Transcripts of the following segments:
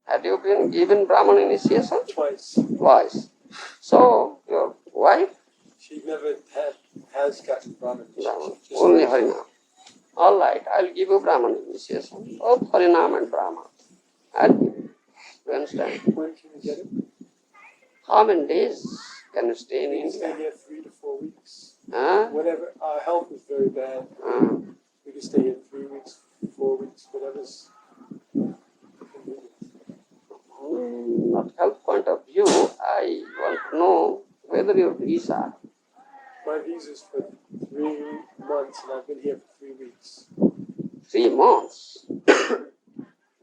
Had you been given Brahman initiation? Twice. Twice. So, your wife? She never has gotten Brahman initiation. Only Harinam. All right, I'll give you Brahman initiation. Both Harinam and Brahman. I'll give you. You understand? When can you get it? How many days can you stay in We can stay India? here 3 to 4 weeks. Huh? Whatever, our health is very bad. We can stay here 3 weeks, 4 weeks, whatever's convenient. Not health point of view, I want to know whether your visa. My visa's for 3 months and I've been here for 3 weeks. 3 months.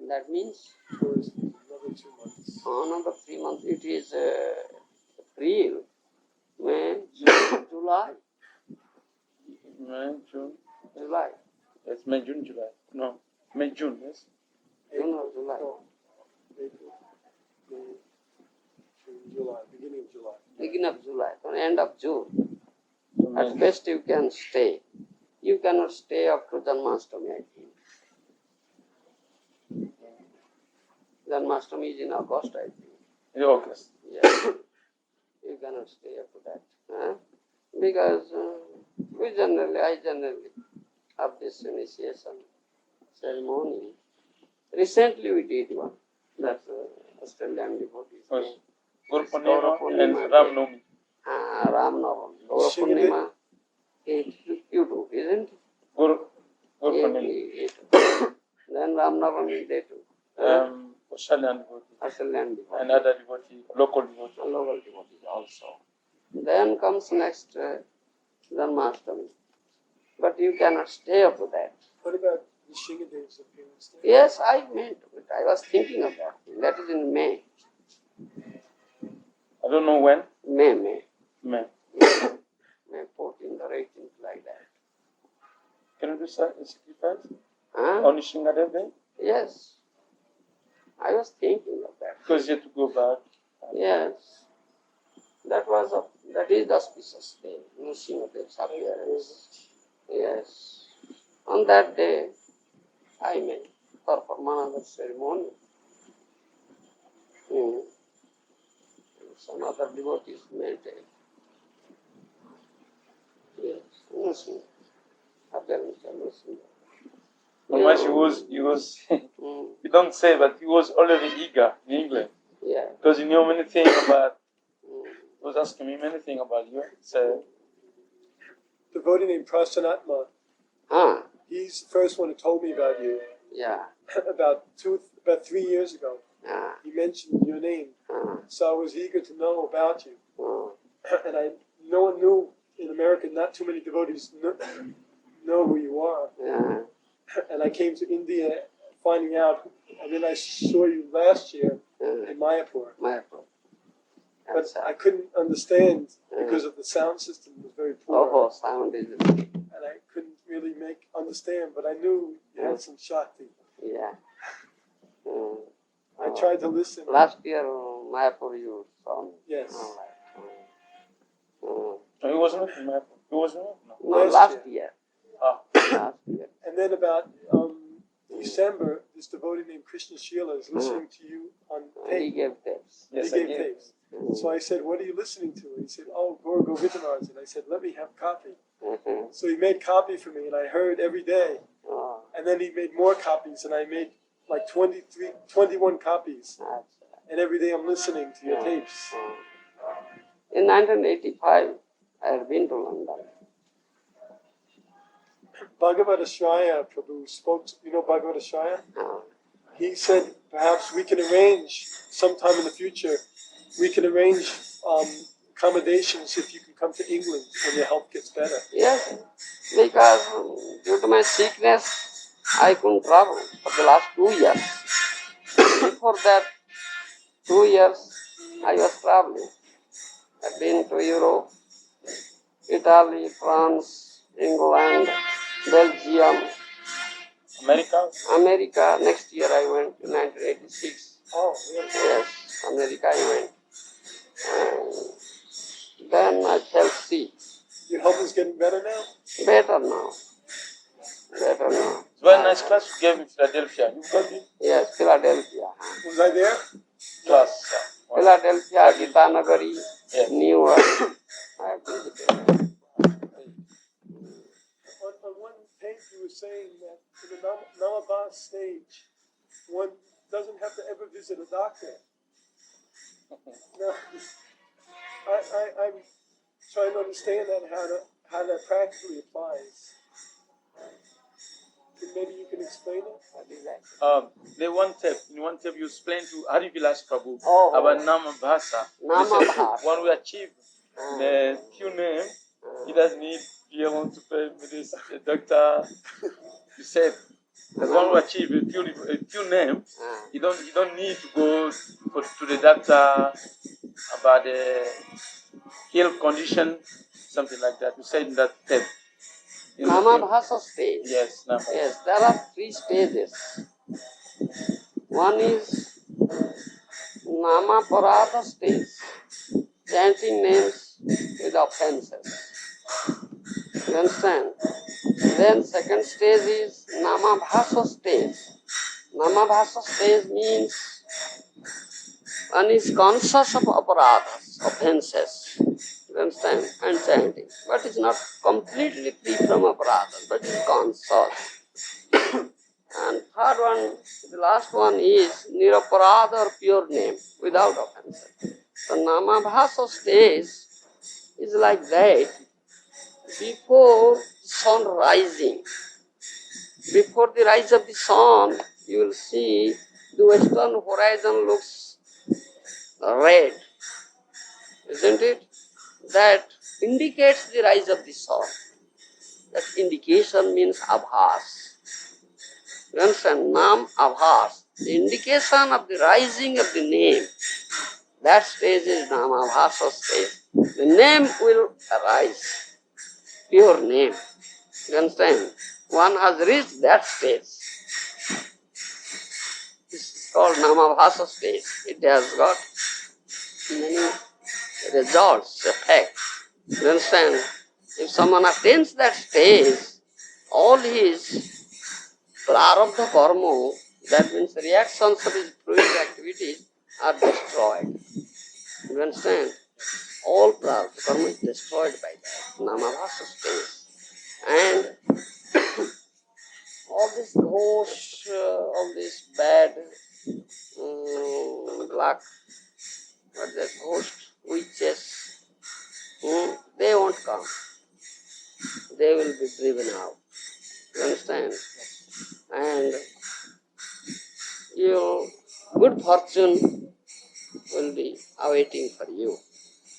That means Tourist visa, another 2 months. another 3 months. It is April, May, June, July. May, June. July. It's May, June, July. No, May, June, yes. June or July. No, April, May, June, July, beginning of July. Beginning of July, or end of June. So May, At best you can stay. You cannot stay up to Janmashtami, I think. Janmashtami is in August, I think. in August. Yes. You cannot stay up to that. Huh? Because I generally have this initiation ceremony. Recently we did one. That's Australian devotees. Gour Gaur Purnima Purnima and day. Ram Navami. Ram Navami. Gaur Purnima. You do, isn't it? Gour Purnima. Then Ram Navami day too. Australian devotee. Australian devotee. And other devotee, local devotee. Local devotees also. Then comes next Janmashtami. But you cannot stay up to that. What about the Shinga Days appearance there? Yes, I meant it. I was thinking of that. That is in May. I don't know when. May. May. May 14th or 18th, like that. Can you do sacrifice Huh? on Shingadev Day? Yes. I was thinking of that. Because you have to go back. Yes. That is the auspicious day. Nrsimhadev's appearance. Yes. On that day, I may perform another ceremony. Some other devotees may take. Yes. Nrsimha. Appearance of Nrsimha. How much he was you don't say, but he was already eager in England. Yeah. Because he knew many things about, he was asking me many things about you. So, Devotee named Prasanatma. He's the first one who told me about you. Yeah. About 3 years ago. He mentioned your name. So I was eager to know about you. And no one knew in America, not too many devotees know who you are. Yeah. And I came to India finding out, and then I saw you last year in Mayapur. But I couldn't understand because of the sound system was very poor. Oh, sound is. And I couldn't really understand, but I knew you had some Shakti. Yeah. I tried to listen. Last year, Mayapur, you saw me. Yes. so he was not in Mayapur. He was not? No, last year. Last year. And then about December, this devotee named Krishna Srila is listening to you on He tape. gave tapes. Yes, He I gave gave. tapes. So I said, what are you listening to? And he said, oh, Gour Govinda. And I said, let me have copy. So he made copy for me, and I heard every day. And then he made more copies, and I made like 21 copies. And every day I'm listening to your tapes. In 1985, I had been to London. Bhagavatashraya Prabhu spoke, you know Bhagavatashraya? He said, perhaps we can arrange, sometime in the future, we can arrange accommodations if you can come to England when your health gets better. Yes, because due to my sickness, I couldn't travel for the last 2 years. Before that 2 years, I was traveling. I've been to Europe, Italy, France, England, Belgium, America. Next year I went in 1986. Oh, yes. Yes, America I went. And then I felt sick. Your health is getting better now? Better now. Better now. So Very nice class you gave in Philadelphia. You got it? Yes, Philadelphia. Was I there? Class. Philadelphia, Gita Nagari, Yes. New York. I have visited. On one page you were saying that in the Namabas stage, one doesn't have to ever visit a doctor. Now, I'm trying to understand that, how that practically applies. Maybe you can explain it? In one tab you explained to Hari Vilas Prabhu Oh. about Nama Bhasa. Namabhasa. When we achieve the few name, he doesn't need be able to pay this doctor. You said that when we achieve a few name, you don't need to go to the doctor about the health condition, something like that. You said in that tab. Namabhasa stage. Yes, Nama. Yes, there are 3 stages. One is Namaparada stage, chanting names with offenses. You understand? Then second stage is Namabhasa stage. Namabhasa stage means one is conscious of aparadas, offenses. You understand? And chanting. But it's not completely free from aparadas, but it's conscious. And third one, the last one is Niraparada or pure name, without offense. The Namabhasa stage is like that before sun rising. Before the rise of the sun, you will see the western horizon looks red, isn't it? That indicates the rise of the sun. That indication means abhas. You understand? Nam abhas. The indication of the rising of the name. That stage is Namabhasa stage. The name will arise. Pure name. You understand? One has reached that stage. This is called Namabhasa stage. It has got many results, effect. You understand? If someone attains that stage, all his prarabdha karma, that means reactions of his fluid activities, are destroyed. You understand? All prarabdha karma is destroyed by that Namabhasa stage. And all this ghost, all this bad luck, what that ghost, witches, they won't come. They will be driven out. You understand? And your good fortune will be awaiting for you,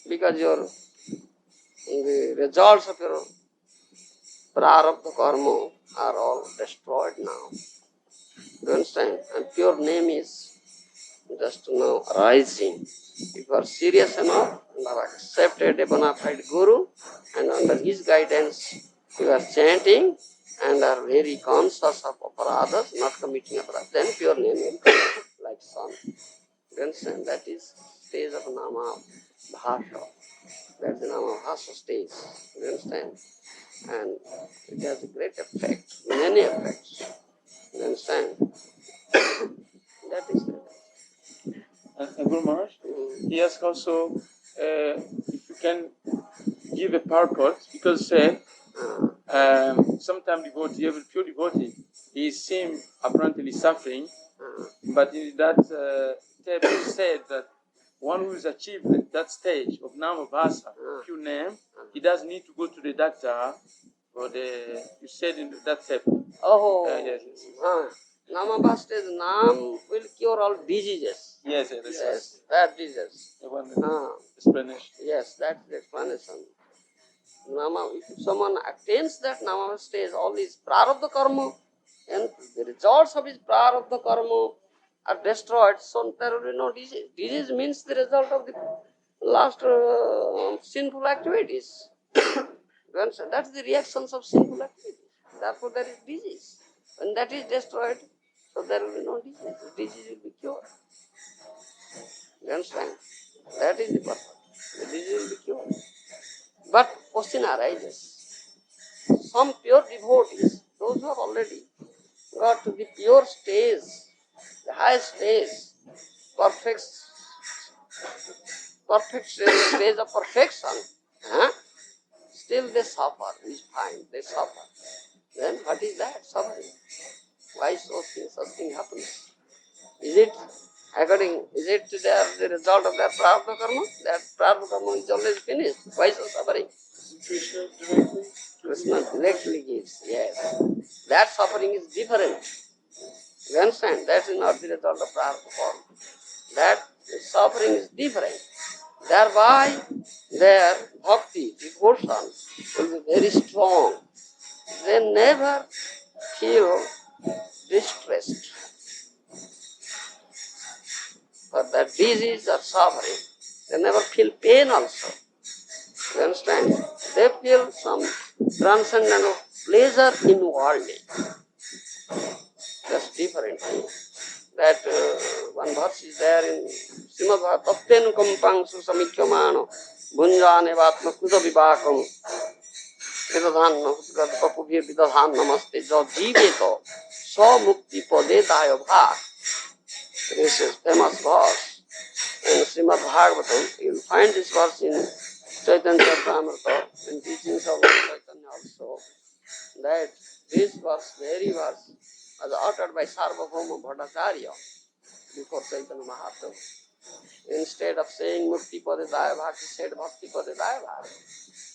because the results of your prarabdha karma are all destroyed now. You understand? And pure name is just now rising. If you are serious enough and have accepted a bona fide guru, and under his guidance you are chanting and are very conscious of aparadas, not committing aparadas, then pure name will come like sun. You understand? That is stage of Nama Bhasha. That's the Nama Bhasha stage. You understand? And it has a great effect, many effects. You understand? That is it. And Guru Maharaj, he asks also if you can give a purport, because sometimes devotee, every pure devotee, he seems apparently suffering, but in that tape you said that one who has achieved that stage of Namabhasa, pure name, he doesn't need to go to the doctor for the, you said in that tape. Oh, yes. Namabhasa stage, Nam will cure all diseases. Yes, bad diseases. One explanation. Yes, that's the explanation. Nama, if someone attains that Nama stage, all his prarabdha karma, and the results of his prarabdha karma are destroyed, so there will be no disease. Disease means the result of the last sinful activities. That's the reactions of sinful activities. Therefore there is disease. When that is destroyed, so there will be no disease. Disease will be cured. You understand? That is the purpose. The disease will be cured. But question arises. Some pure devotees, those who have already got to the pure stage, the highest stage, perfect, perfect stage of perfection, huh? Still they suffer, we find, they suffer. Then what is that suffering? Why such thing happens? Is it the result of their prarabdha karma? That prarabdha karma is always finished. Why so suffering? Krishna directly? Krishna directly gives, yes. That suffering is different. You understand? That is not the result of prarabdha karma. That suffering is different. Thereby, their bhakti, devotion, will be very strong. They never feel distressed for that disease or suffering. They never feel pain also. You understand? They feel some transcendental pleasure in worldly. That's different. That one verse is there in Srimad Bhagavatam, Tattenu Samikhyamano Bhunjane Vatma Kuda Vivakam Vidadhanna Papubhir Vidadhan Namaste Jo Jiveto So Mukti Pode Dayo Bhak. This is famous verse in Srimad Bhagavatam. You will find this verse in Chaitanya Charitamrita and teachings of Lord Chaitanya also. That this verse, very verse, was uttered by Sarvabhauma Bhattacharya before Chaitanya Mahaprabhu. Instead of saying Mukti Pade Daya Bhak, he said Bhakti Pade Daya Bhak.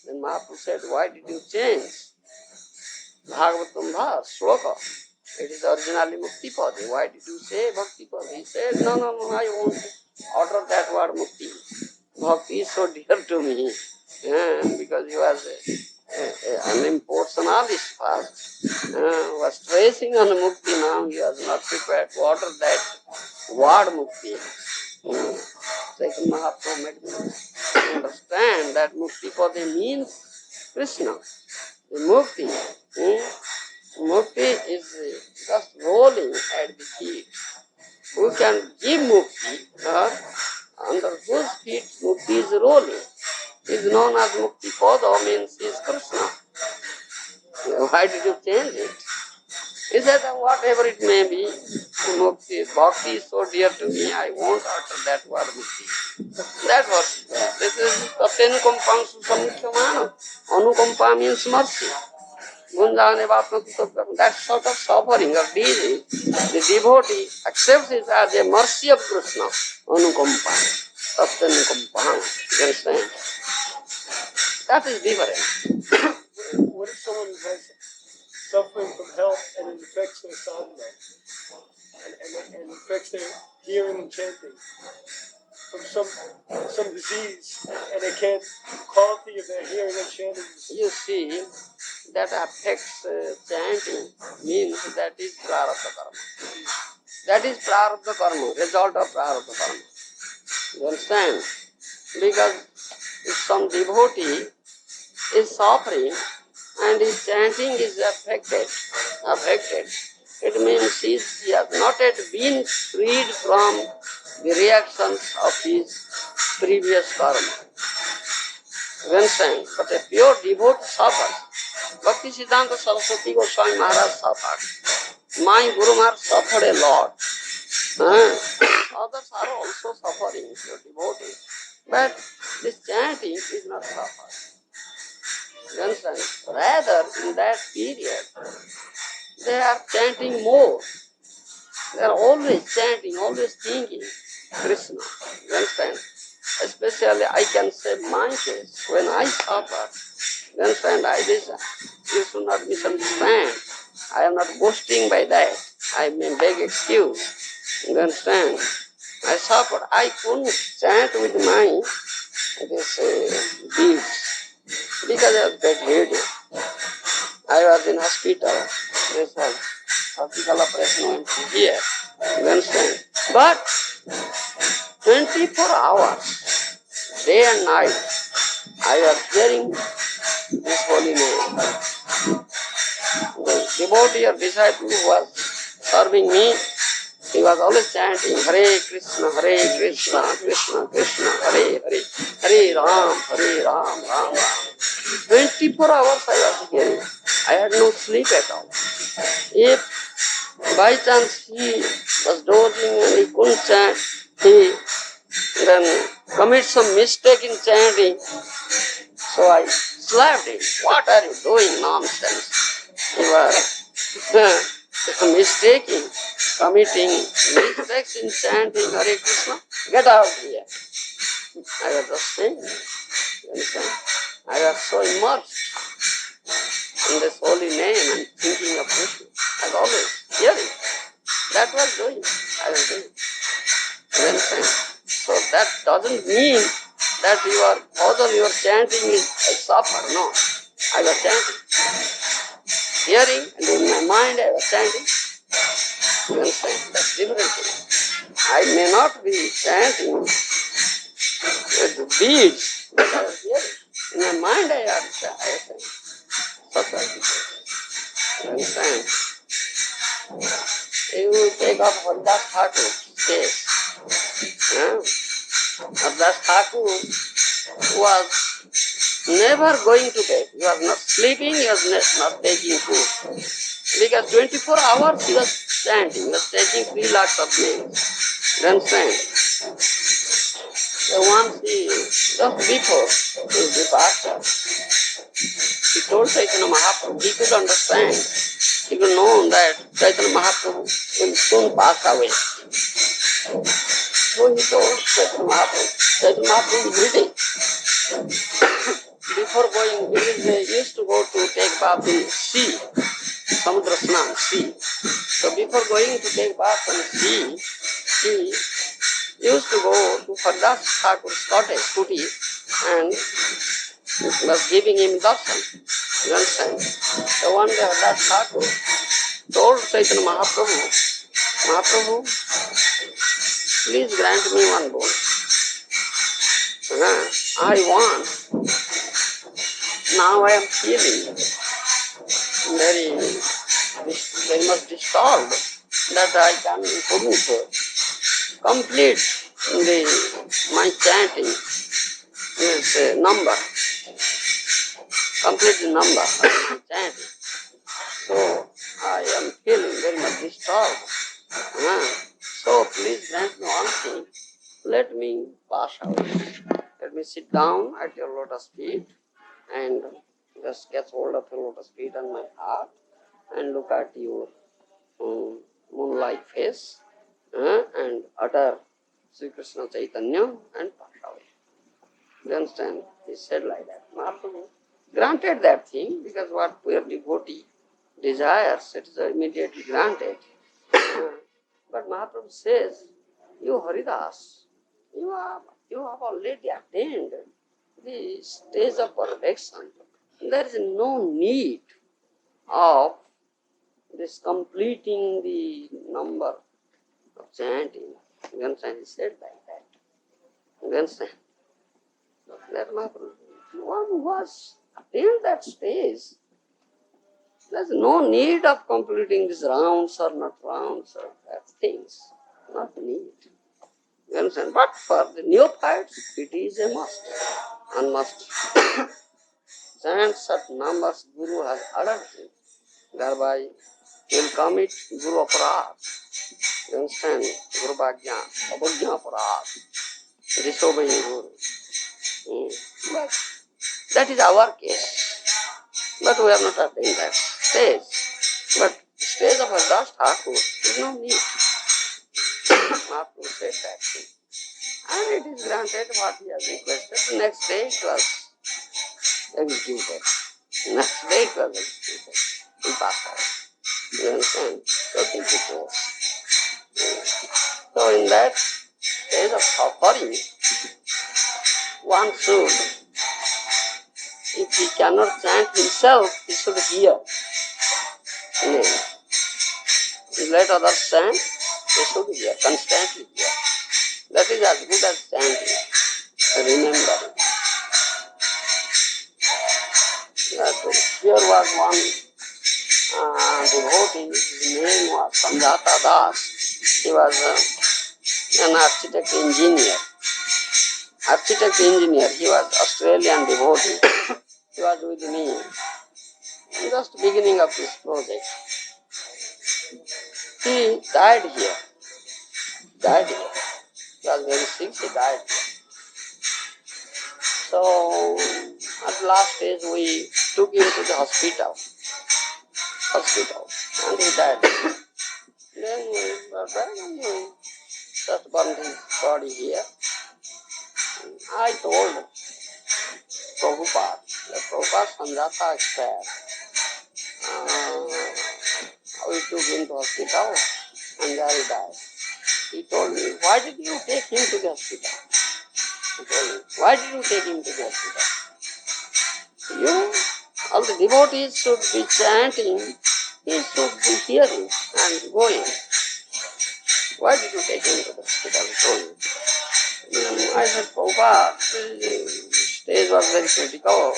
Then Mahaprabhu said, why did you change Bhagavatam verse, Shloka? It is originally Mukti Pade. Why did you say Bhakti Pade? He said, no, I won't utter that word Mukti. Bhakti is so dear to me. Because he was an impersonalist first, was tracing on Mukti. Now he was not prepared to utter that word Mukti. Second Mahaprabhu made me understand that Mukti Pade means Krishna. The Mukti is just rolling at the feet. Who can give Mukti, under whose feet Mukti is rolling, is known as Mukti Pada, means is Krishna. Why did you change it? He said that whatever it may be, Mukti, Bhakti is so dear to me, I won't utter that word Mukti. That was, this is Tattenu Samikhyamano. Anukampa means mercy. That sort of suffering or disease, the devotee accepts it as a mercy of Krishna. Anukampa. Tattenu. You understand? That is different. What if someone has suffering from health and it affects their sadhana and affects their hearing and chanting from some disease and they can't, quality of their hearing and chanting? You see, that affects chanting means that is prarabdha karma. That is prarabdha karma, result of prarabdha karma. You understand? Because if some devotee is suffering and his chanting is affected, it means he has not yet been freed from the reactions of his previous karma. You understand? But a pure devotee suffers. Bhakti Siddhanta Saraswati Goswami Maharaja suffered. My Guru Maharaj suffered a lot. Others are also suffering, pure devotees. But this chanting is not suffering. You understand? Rather, in that period, they are chanting more. They are always chanting, always thinking Krishna. You understand? Especially, I can say my case, when I suffer, you understand, you should not misunderstand. I am not boasting by that. I may beg excuse. You understand? I suffered. I couldn't chant with my beads because I was bedridden. I was in hospital. This was surgical operation went here. You understand? But 24 hours, day and night, I was hearing this holy name. The devotee or disciple who was serving me, he was always chanting Hare Krishna, Krishna Krishna, Hare Hare, Hare Ram, Ram Ram. 24 hours I was hearing. I had no sleep at all. If by chance he was dozing and he couldn't chant. He then commits some mistake in chanting. So I slapped him. What are you doing? Nonsense. You are mistaking, committing mistakes in chanting Hare Krishna. Get out here. I was just saying. You understand? I was so immersed in this holy name and thinking of Krishna. As always, hearing. That was doing. I was doing. You understand? So that doesn't mean that you are, although your chanting is I suffer. No. I was chanting. Hearing, and in my mind I was chanting. You understand? That's different thing. I may not be chanting with the beads, but I was hearing. In my mind I was chanting. Such a difference. You understand? You take up Haridas Thakur's case. Haridas Thakur was never going to bed. He was not sleeping, he was not taking food. Because 24 hours he was chanting, he was taking 3 lakhs of names. You understand? So once just before his departure, he told Chaitanya Mahaprabhu, he could understand, he could know that Chaitanya Mahaprabhu will soon pass away. So he told Chaitanya Mahaprabhu is waiting. Before going, they used to go to take bath in sea, Samudra Snan, sea. So before going to take bath in sea, he used to go to Haridas Thakur's cottage, Kuti, and was giving him darshan. You understand? So one day Haridas Thakur told Chaitanya Mahaprabhu, Mahaprabhu, please grant me one boon. I want. Now I am feeling very much disturbed that I couldn't complete my chanting is number. Complete the number of my chanting. So I am feeling very much disturbed. So please grant me one thing. Let me pass away. Let me sit down at your lotus feet and just catch hold of your lotus feet on my heart and look at your moon-like face and utter Sri Krishna Chaitanya and pass away. You understand? He said like that. Mahaprabhu granted that thing because what pure devotee desires, it is immediately granted. But Mahaprabhu says, you Haridas, you have already attained the stage of perfection. There is no need of this completing the number of chanting. You understand? He said like that. You understand? That Mahaprabhu, one who has attained that stage, there is no need of completing these rounds or not rounds or that things. Not need. You understand? But for the neophytes, it is a must. One must chant such numbers Guru has ordered him. Thereby he will commit Guru Aparad. You understand? Guru Bhagya, Abhagya Aparad. Disobeying Guru. But that is our case. But we have not attained that stage. But the stage of Haridas Thakur is no need. Mahaprabhu said that thing. And it is granted what he has requested. The next day it was executed. Next day it was executed. He passed away. You understand? So think it was. So in that stage of suffering, one should, if he cannot chant himself, he should hear. Let others chant, they should hear, constantly hear. That is as good as chanting, remembering. Here was one devotee, his name was Sanjata Das. He was an architect engineer. He was Australian devotee. He was with me. Just beginning of this project. He died here. Died here. He was very sick, he died here. So, at the last stage, we took him to the hospital, and he died. Then we were back and we just burned his body here. I told Prabhupada, that Prabhupada Sanjata expired. We took him to hospital and there he died. He told me, why did you take him to the hospital? He told me, why did you take him to the hospital? You, all the devotees should be chanting, he should be hearing and going. Why did you take him to the hospital? He told me. I said, Prabhupada, the stage was very critical.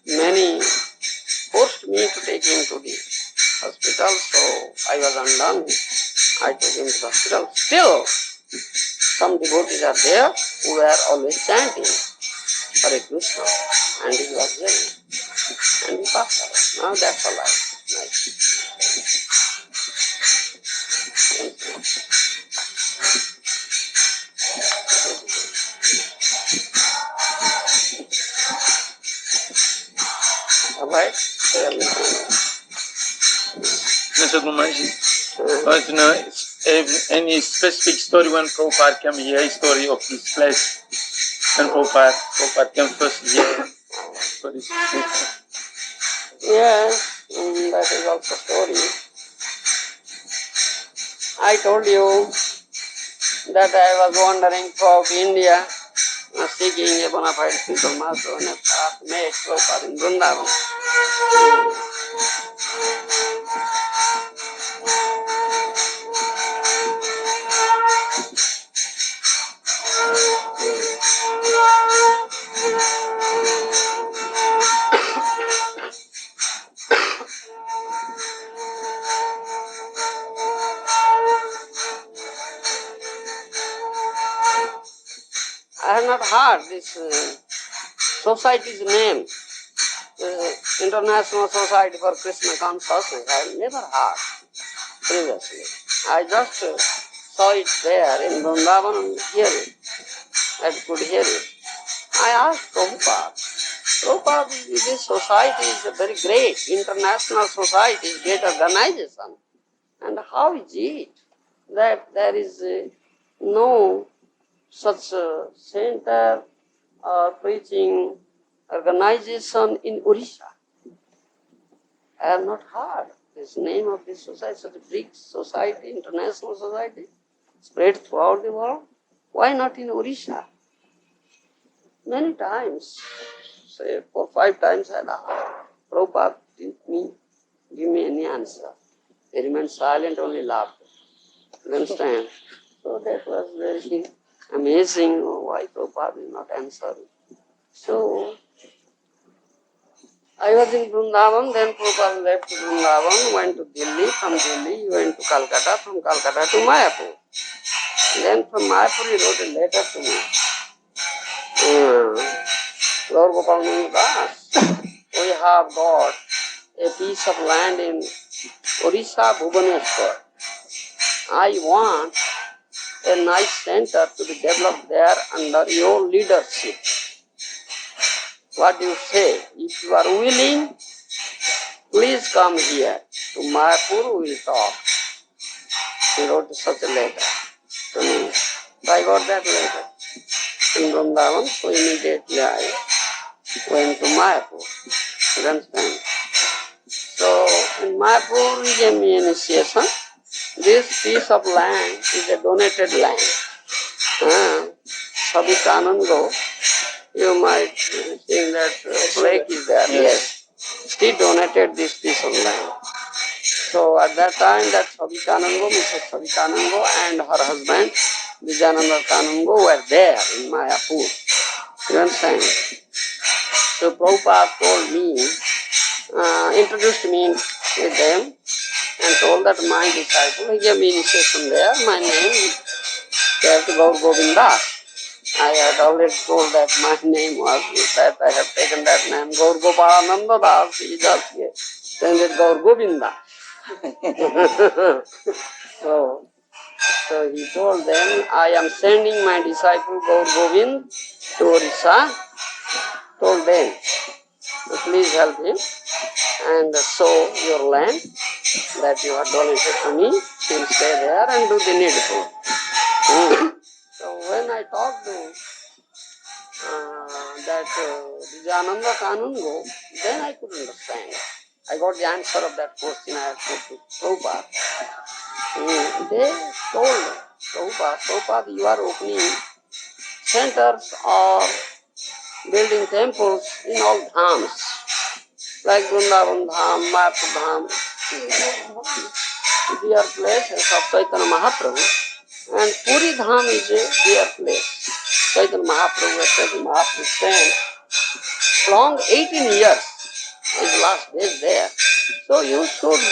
Many forced me to take him to the hospital, so I was undone. I took him to the hospital. Still, some devotees are there who were always chanting Hare Krishna, and he was hearing. And he passed away. Now that's all right. Nice. All right? Mr. Gumaji, want to know if any specific story when Prabhupada came here, story of this place. When Prabhupada came first here for this place. Yes, that is also story. I told you that I was wandering throughout India, seeking a bona fide spiritual master, and at last met Prabhupada in Vrindavan. I have not heard this society's name, International Society for Krishna Consciousness. I have never heard previously. I just saw it there in Vrindavan and hear it. I could hear it. I asked Prabhupada, this society is a very great international society, great organization. And how is it that there is no such center or preaching organization in Orissa? I have not heard this name of this society, such a big society, international society, spread throughout the world. Why not in Orissa? Many times, say 4 or 5 times I asked. Prabhupada didn't give me any answer. He remained silent, only laughed. You understand? So that was very amazing why Prabhupada did not answer. So I was in Vrindavan, then Prabhupada left Vrindavan, went to Delhi, from Delhi he went to Calcutta, from Calcutta to Mayapur. Then from Mayapur he wrote a letter to me. Lord Gopal Das, we have got a piece of land in Orissa, Bhubaneswar. I want a nice center to be developed there under your leadership. What do you say? If you are willing, please come here to Mayapur, we will talk. He wrote such a letter to me. So I got that letter in Vrindavan, so immediately I went to Mayapur. You understand? So in Mayapur he gave me initiation. This piece of land is a donated land. Sabikanando, you might think that lake is there. Yes. He donated this piece of land. So at that time that Sabikanando, Mrs. Sabikanando and her husband, Vijayananda Kanungo were there in Mayapur. You understand? So Prabhupada told me, introduced me with them and told that my disciple, he gave me initiation there, my name is Gour Govinda. I had already told that my name was that I have taken that name, Gour Gopalananda Das, he just changed it Gour Govinda. So he told them, I am sending my disciple Gour Govind to Orissa. Told them, please help him and sow your land that you have donated to me. He'll stay there and do the needful. So when I talked to that Vijayananda Kanungo, then I could understand. I got the answer of that question I had put to Prabhupada. They told Prabhupada, you are opening centers or building temples in all dhams, like Vrindavan Dham, Mayapur Dham. Dear places of Chaitanya Mahaprabhu, and Puri Dham is a dear place. Chaitanya Mahaprabhu has taken Mahaprabhu stayed long 18 years, his last days there. So you should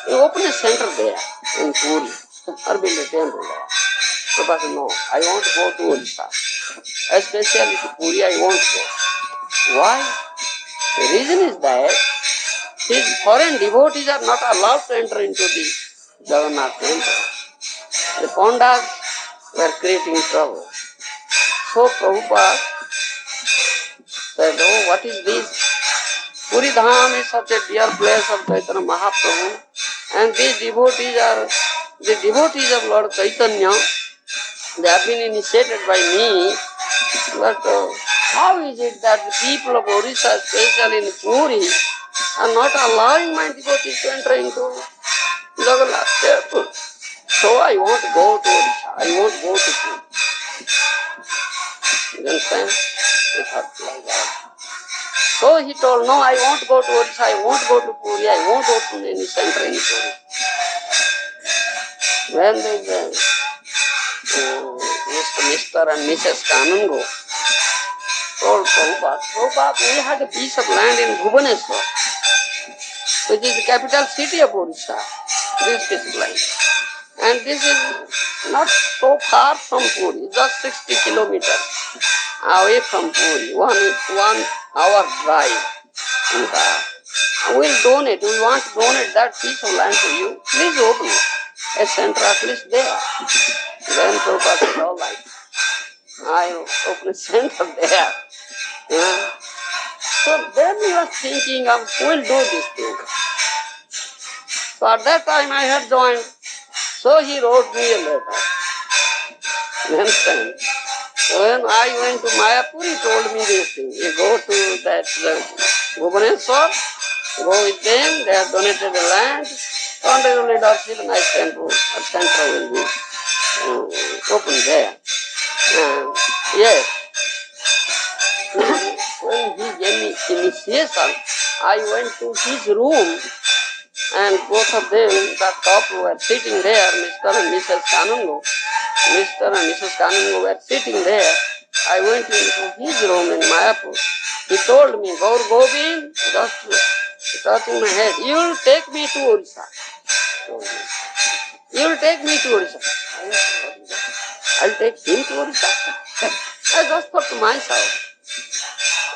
you open a center there in Puri or build a temple there. Prabhupada said, no, I want to go to Odisha. Especially to Puri, I want to go. Why? The reason is that his foreign devotees are not allowed to enter into the Jagannath temple. The Pandas were creating trouble. So Prabhupada said, oh, what is this? Puri Dham is such a dear place of Chaitanya Mahaprabhu, and these devotees are the devotees of Lord Chaitanya. They have been initiated by me, but how is it that the people of Orissa, especially in Puri, are not allowing my devotees to enter into Jagannath temple? So I want to go to Orissa. I want to go to Puri. You understand? He thought like that. So he told, no, I won't go to Orissa, I won't go to Puri, I won't open any center in Puri. When the Mr. and Mrs. Kanungo told Prabhupada, we had a piece of land in Bhubaneswar, which is the capital city of Orissa, this piece of land. And this is not so far from Puri, just 60 kilometers away from Puri, one hour drive in car. We'll donate, we want to donate that piece of land to you. Please open a center at least there. Then Prabhupada said, all right, I'll open a center there. So then he was thinking of, we'll do this thing. So at that time I had joined. So he wrote me a letter. You understand? When I went to Mayapur, he told me this thing. You go to that Bhubaneswar, go with them, they have donated the land, under your leadership, a nice temple, a center will be open there. And yes, when he gave me initiation, I went to his room, and both of them, that couple were sitting there, Mr. and Mrs. Kanungo. Mr. and Mrs. Kanungo were sitting there. I went into his room in Mayapur. He told me, Gour Govind, just touching my head, you will take me to Orissa. You will take me to Orissa. I'll take him to Orissa. I just thought to myself.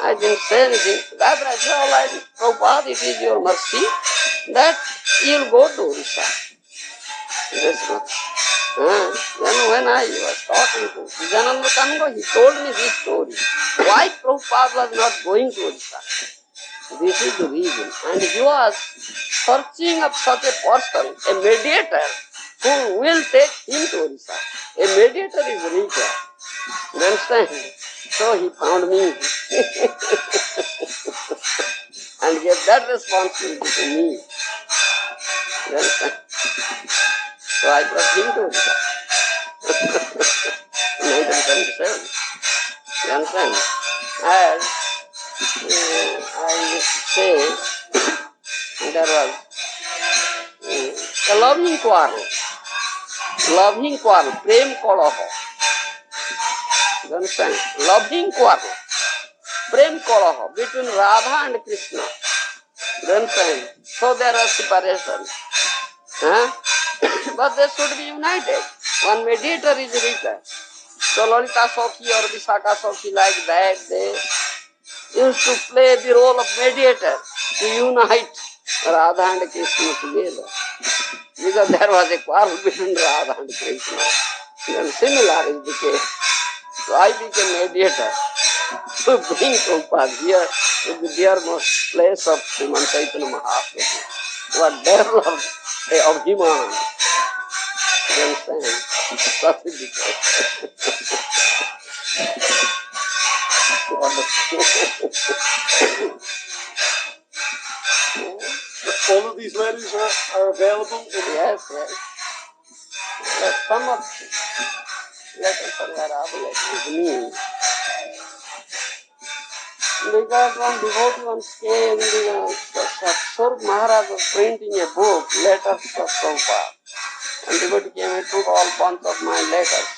I didn't say anything. Rather, I said, all right, Prabhupada, it is your mercy that you'll go to Orissa. Yes, no. Then when I was talking to Vijayananda Kanungo, he told me this story. Why Prabhupada was not going to Orissa? This is the reason. And he was searching up such a person, a mediator, who will take him to Orissa. A mediator is required. You understand? So he found me and gave that responsibility to me. You understand? So I brought him to Orissa. 1977. You understand? And I say there was a loving quarrel, prem kolaha. You understand? Loving quarrel, prem kolaha between Radha and Krishna. You understand? So there was separation. But they should be united. One mediator is required. So Lalita Sakhi or Vishaka Sakhi like that, they used to play the role of mediator to unite Radha and Krishna together. because there was a quarrel between Radha and Krishna. Then similar is the case. So I became mediator to bring Prabhupada here to the dearmost place of Sriman Chaitanya Mahaprabhu, who had developed a Abhiman. You understand? Such is the case. All of these letters are available? Yes, yes. But some of letters are available with me. Because one devotee once came, Swarup Maharaja was printing a book, Letters of Prabhupada. And devotee came and took all bunch of my letters.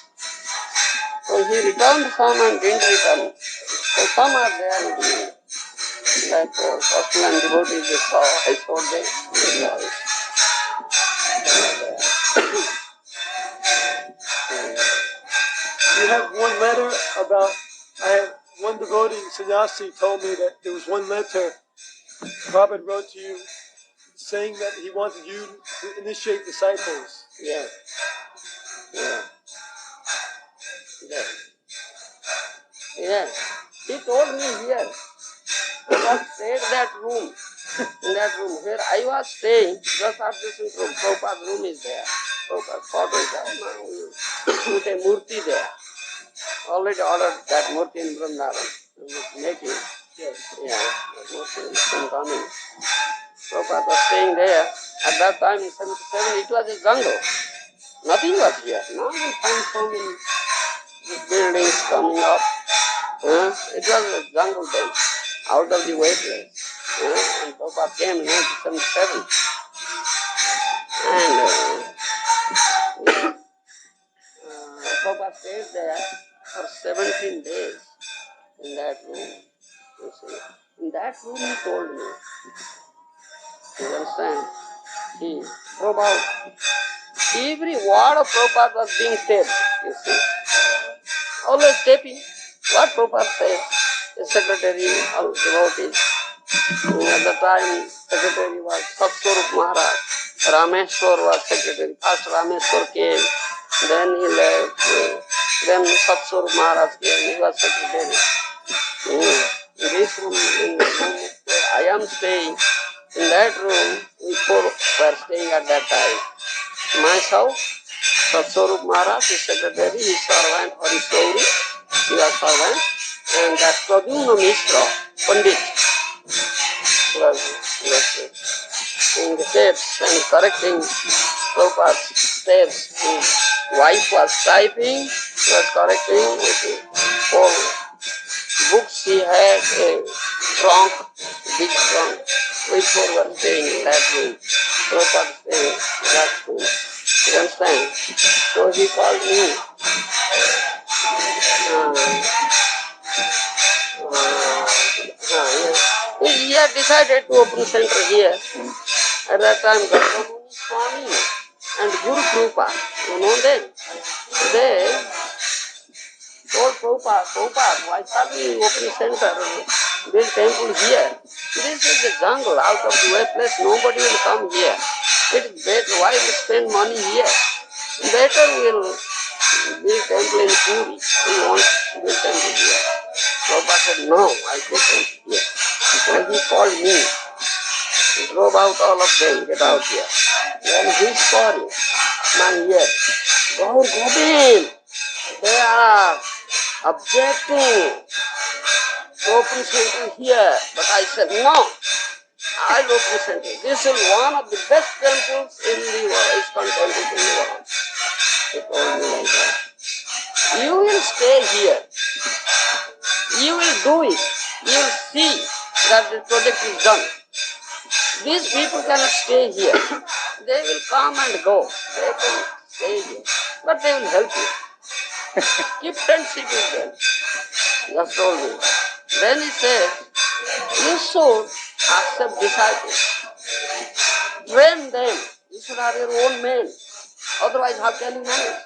So he returned some and didn't return. So some are there with me. Like Gospel and devotees they saw, I saw them. You have one letter about, I have one devotee, sannyasi, told me that there was one letter Prabhupada wrote to you saying that he wanted you to initiate disciples. Yeah. Yeah. Yeah. Yeah. He told me here. I was stayed that room. In that room where I was staying, just adjacent room, Prabhupada's room is there. Prabhupada's photo is there. Now we put a murti there. Already ordered that murti in Vrindavan. Making. Yes. Yeah, that murti is coming. Prabhupada was staying there. At that time in 77, it was a jungle. Nothing was here. Now we find so many buildings coming up. It was a jungle then, out of the way place. And Prabhupada came in 1977. And Prabhupada stayed there for 17 days in that room. You see. In that room he told me, you understand, Prabhupada, every word of Prabhupada was being taped, you see. Always taping what Prabhupada says. The secretary of devotees. At the time, secretary was Swarup Maharaj. Rameshwar was secretary. First Rameshwar came, then he left. Then Swarup Maharaj came, he was secretary. In this room, in the room where I am staying, in that room, we four were staying at that time. Myself, Swarup Maharaj, his secretary, his servant, Harishauri, he was servant, and that Pradyumna Mishra, Pandit, was in the tapes and correcting Prabhupada's tapes. His wife was typing, he was correcting with the whole books he had, a trunk, big trunk. We four were staying in that room. Prabhupada staying in that room. You understand? So he called me. Yes. He had decided to open center here. At that time, Swami and Guru Krupa, you know them? They told Prabhupada, why can't we open center, build temple here? This is the jungle, out of the way place, nobody will come here. It is better, why we spend money here? Better we'll build temple in Puri. We want to build temple here. Prabhupada said, no, I build temple here. And he called me. He drove out all of them, get out here. Then he's calling my ear. Govinda, they are objecting to open center here. But I said, no, I'll open center. This is one of the best temples in the world, ISKCON temples in the world. He told me like that. You will stay here. You will do it. You will see that the project is done. These people cannot stay here. They will come and go. They can stay here. But they will help you. Keep friendship with them. Just told me. Then he said, you should accept disciples. Train them. You should have your own men. Otherwise, how can you manage?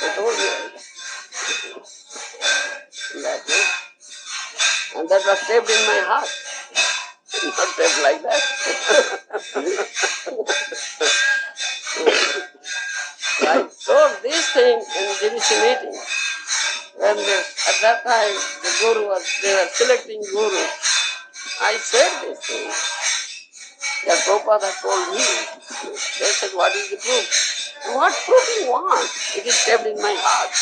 I told you. That way. And that was taped in my heart. not shaped like that. I told this thing in Jewish meeting. When at that time they were selecting gurus. I said this thing. The Prabhupada told me. They said, what is the proof? What proof you want? It is kept in my heart.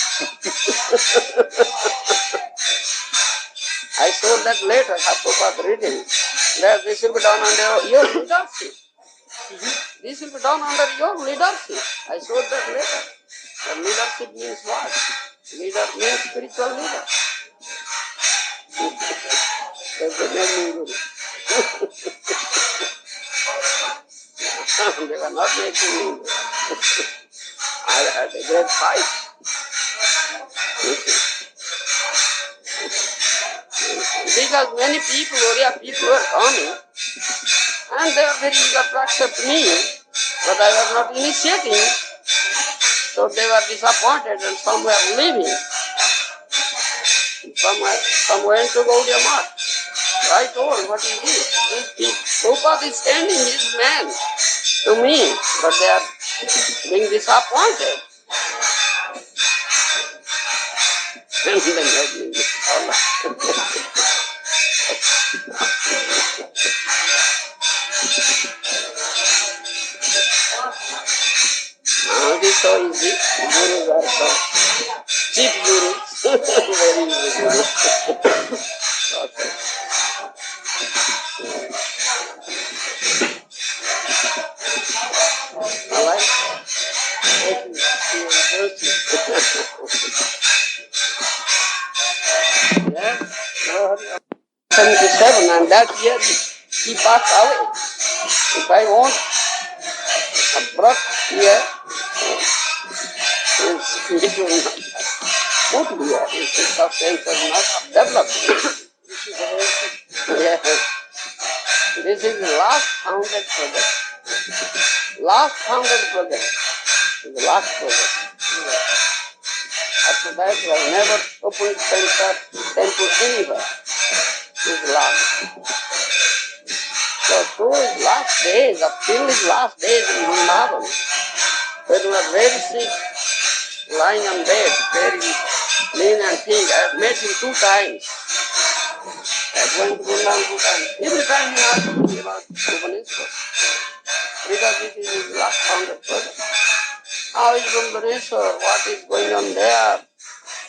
I saw that later, Prabhupada written, that this will be done under your leadership. This will be done under your leadership. I saw that later. The leadership means what? Leader means spiritual leader. That's the name guru. They were not making me. I had a great fight. Because many people, Oriya people were coming and they were very eager to accept me, but I was not initiating, so they were disappointed and some were leaving. Some went to Gaudiya Math. I told, what is this? Prabhupada is sending his man to me, but they are being disappointed. And they made me it is so easy. Gurus are so cheap gurus. Very easy gurus. Okay. All right? Yes. 77, and that year he passed away. If I want a birth here, it will not put here. His substance is not developed. Yes. This is the last founded project. Last founded project. The last project. After that, we have never opened temple anywhere. This is last. So through his last days, till his last days in Vrindavan, when he was very sick, lying on bed, very lean and thin, I have met him 2 times. I went to Vrindavan 2 times. Every time he asked me about Bhubaneswar, because this is his last founded project. How is Bhubaneswar? What is going on there?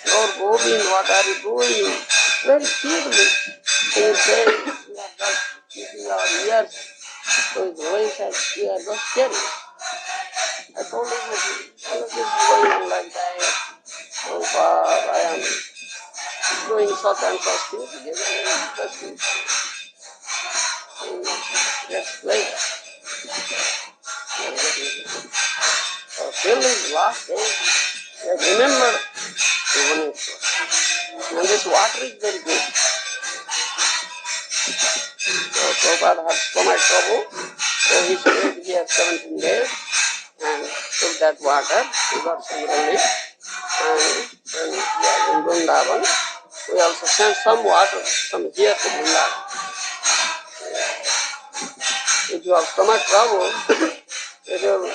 Lord Govinda, what are you doing? Very clearly, he will say, we are just keeping our ears to his voice and we are just hearing. I told him, all of this is going on like that. So far, I am doing such and such things. It is very interesting. Yes, later. So till his last day, remember Bhubaneswar. And this water is very good. So Prabhupada had stomach trouble, so he stayed here 17 days and took that water. He got some relief. And when we are in Vrindavan, we also sent some water from here to Vrindavan. If you have stomach trouble, it will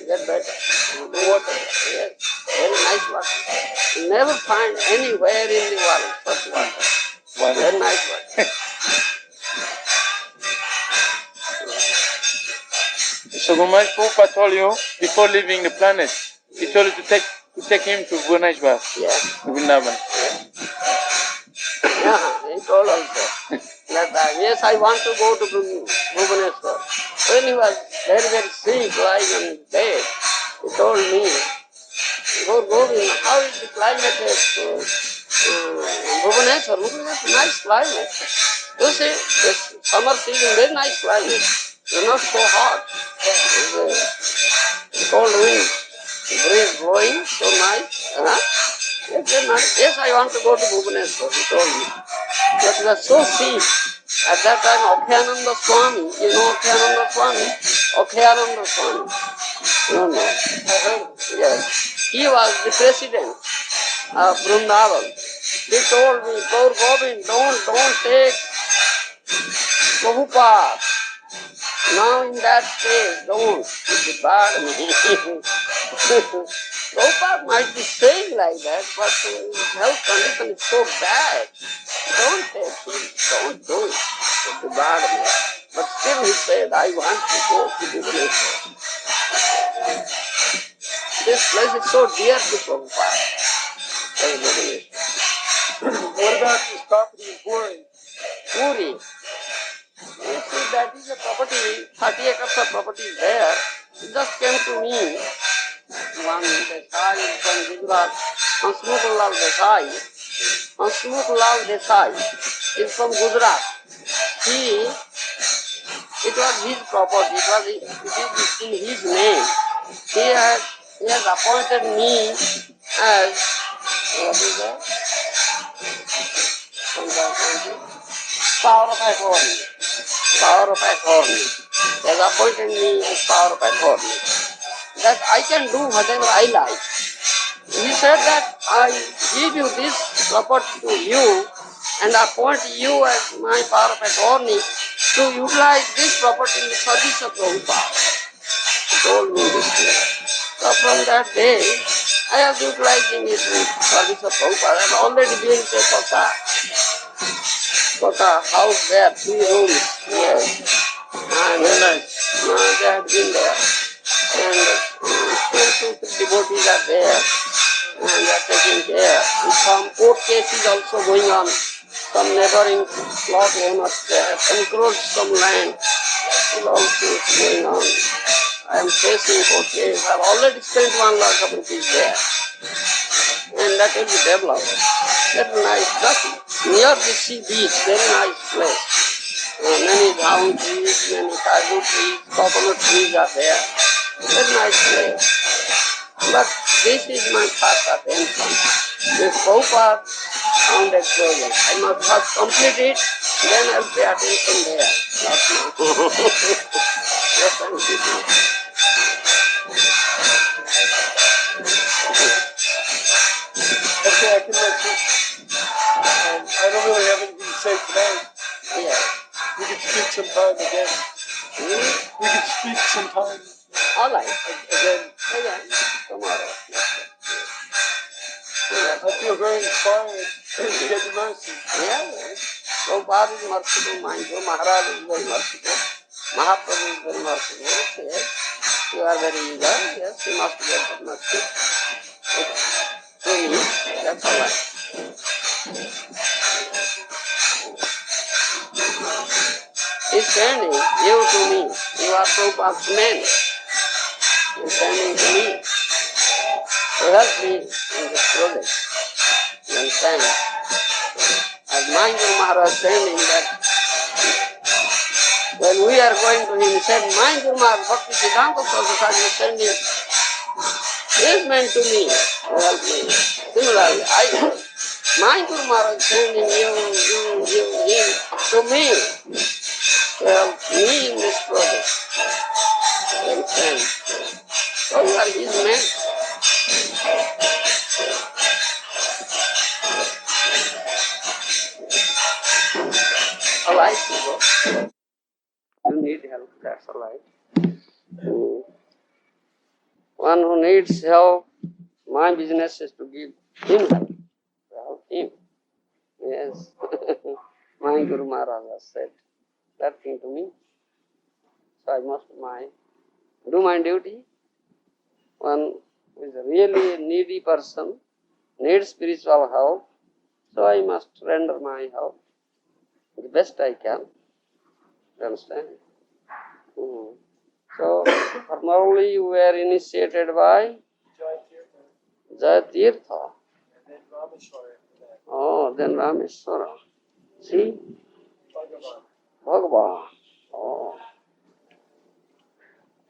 get better. Water, yes, very nice water. You never find anywhere in the world such water. Very nice water. So Gomaj Prabhupada told you before leaving the planet, he told you to take him to Bhubaneswar, Vrindavan. Yeah, he told also that yes, I want to go to Bhubaneswar. When he was very, very sick, lying on his bed, he told me, Govinda, how is the climate at Bhubaneswar? Bhubaneswar is a nice climate. You see, this summer season, very nice climate. It's not so hot. It's cold wind, breeze blowing, so nice. Yes, very nice. Yes, I want to go to Bhubaneswar, he told me. But he was so sick. At that time, Okhayananda Swami, you know Okhayananda Swami? Okhayananda Swami. No. I heard. Yes. He was the president of Vrindavan. He told me, Gour Govinda, don't take Prabhupada, now in that stage, don't, it bad me. Prabhupada might be saying like that, but his health condition is so bad. Don't take it, don't do it. It bad me. But still he said, I want to go to Bhubaneswar. This place is so dear to Prabhupada. What about this property in Gour? Puri. You see, that is a property, 30 acres of property is there. It just came to me. One Desai from Gujarat, Hansmukhlal Desai. Hansmukhlal Desai is from Gujarat. It was his property, it is in his name. He has appointed me as, what is that? Power of attorney. Power of attorney. He has appointed me as power of attorney. That I can do whatever I like. He said that I give you this property to you and appoint you as my power of attorney to utilize this property in the service of Prabhupada. He told me this thing. So from that day, I was utilizing it in service of Prabhupada. I am already doing Kota house there, 3 rooms. Yes. And Very nice. they have been there. And still 2-3 devotees are there. And they are taking care. And some court cases also going on. Some neighboring plot owners, they have encroached some land. It also is going on. I am facing court case. I have already spent 1 lakh of rupees there. And that will be developed. That's nice. Just near the sea beach, very nice place. Many down trees, many kaju trees, coconut trees are there. Very nice place. But this is my first attention. This Prabhupada founded project. I must first complete it, then I'll pay attention there. That's not. Yes, I'm sitting. Okay, I can let you. I don't really have anything to say tonight. Yeah. We could speak sometime again. Hmm? We could speak sometime All right. again. Yeah. Tomorrow. I feel very inspired to get the mercy. Yeah. Prabhupada is merciful, mind you. Maharaja is very merciful. Mahaprabhu is very merciful. Yes. You are very eager. Yes, you must get the mercy. To me, that's all right. He's sending you to me. You are Prabhupada's man. He's sending to me to help me in this project. You understand? As my Guru Maharaj sending that when we are going to him, he said, my Guru Maharaj, Bhakti Siddhanta Saraswati is sending his man to me to help me. Similarly, my Guru Maharaj sending him to me to help me in this project. You understand? So you are his man. All right, people. You need help, that's all right. One who needs help, my business is to give him help, to help him. Yes. My Guru Maharaja said that thing to me. So I must do my duty. One who is a really needy person, needs spiritual help, so I must render my help the best I can. You understand? So, formerly you were initiated by Jayatirtha. And then Rameshwara after that. Oh, then Rameshwara. See? Bhagavan. Oh.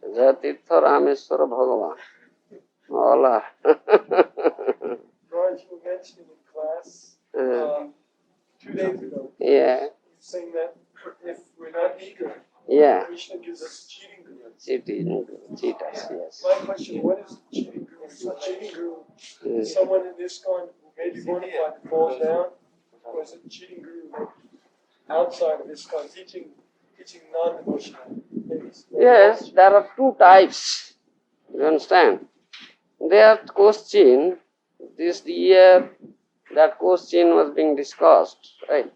Jayatirtha, Rameshwara, Bhagavan. Hola. Raj, you were mentioning in class 2 days ago. Yeah. You saying that if we're not eager, Yeah. Krishna gives us cheating guru. Cheaters, yes. My question, what is cheating guru? So cheating guru is someone in ISKCON who may be bona fide falls down, or is it cheating guru like outside of ISKCON teaching teaching non-devotional things. Yes, there are two types. You understand? That question, this year, that question was being discussed, right?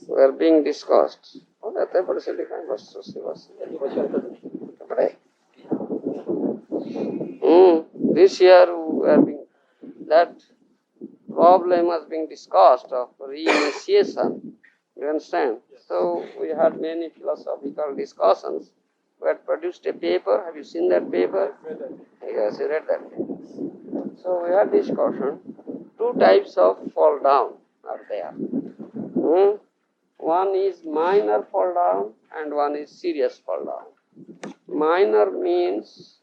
Were being discussed. This year that problem was being discussed of reinitiation. You understand? So we had many philosophical discussions. We had produced a paper. Have you seen that paper? Yes, you read that paper. So we had discussion. Two types of fall down are there. One is minor fall down and one is serious fall down. Minor means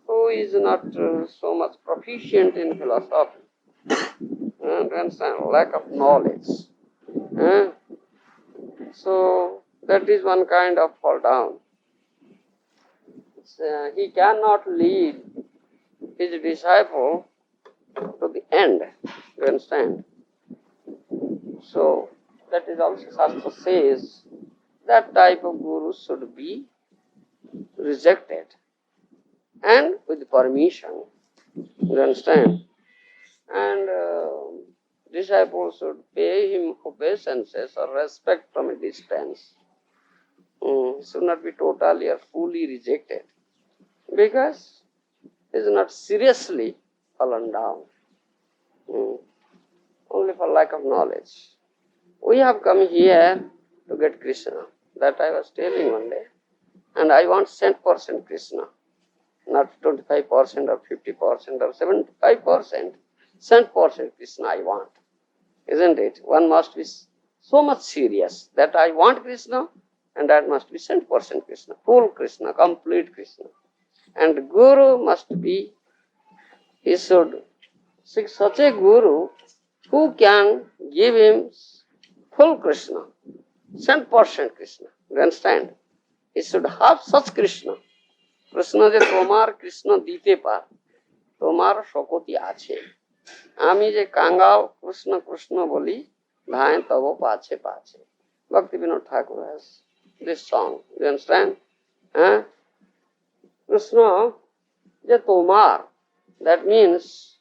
who is not so much proficient in philosophy. Understand? Lack of knowledge. So that is one kind of fall down. He cannot lead his disciple to the end. You understand? So that is also Shastra says that type of guru should be rejected and with permission. You understand? And disciples should pay him obeisances or respect from a distance. Should not be totally or fully rejected because he is not seriously fallen down. Only for lack of knowledge. We have come here to get Krishna. That I was telling one day. And I want 100% Krishna. Not 25% or 50% or 75%. 100% Krishna I want. Isn't it? One must be so much serious that I want Krishna and that must be 100% Krishna. Full Krishna, complete Krishna. And Guru must be, he should seek such a Guru who can give him full Krishna, 100% Krishna. You understand? He should have such Krishna. Krishna je tomar Krishna dite par, tomar shokoti ache. Ami je kangal Krishna Krishna boli, dhain tavo pache pache. Bhakti Vinod Thakur has this song. You understand? Krishna je tomar. That means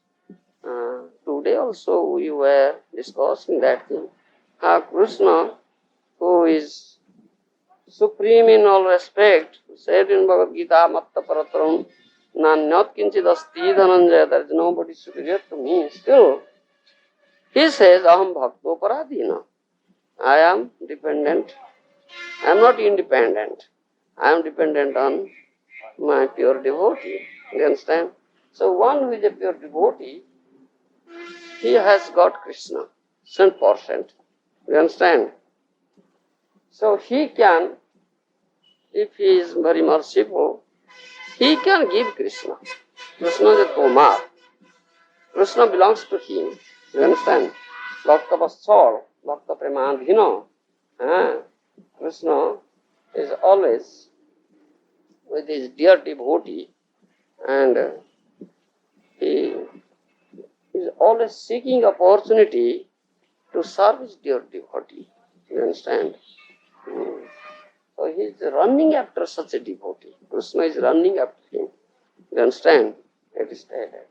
today also we were discussing that thing. Krishna, who is supreme in all respect, said in Bhagavad Gita, Matta Paratram, Nanyat Kinchid Asti Dhananjaya, there is nobody superior to me. Still, he says, Aham Bhakto Paradina. I am dependent. I am not independent. I am dependent on my pure devotee. You understand? So one who is a pure devotee, he has got Krishna, 100%. You understand? So he can, if he is very merciful, he can give Krishna. Krishna is a Tomar. Krishna belongs to him. You understand? Bhakta Vatsal, Bhakta Premadhino. Krishna is always with his dear devotee and he is always seeking opportunity to serve his dear devotee. You understand? So he is running after such a devotee. Krishna is running after him. You understand? It is stated.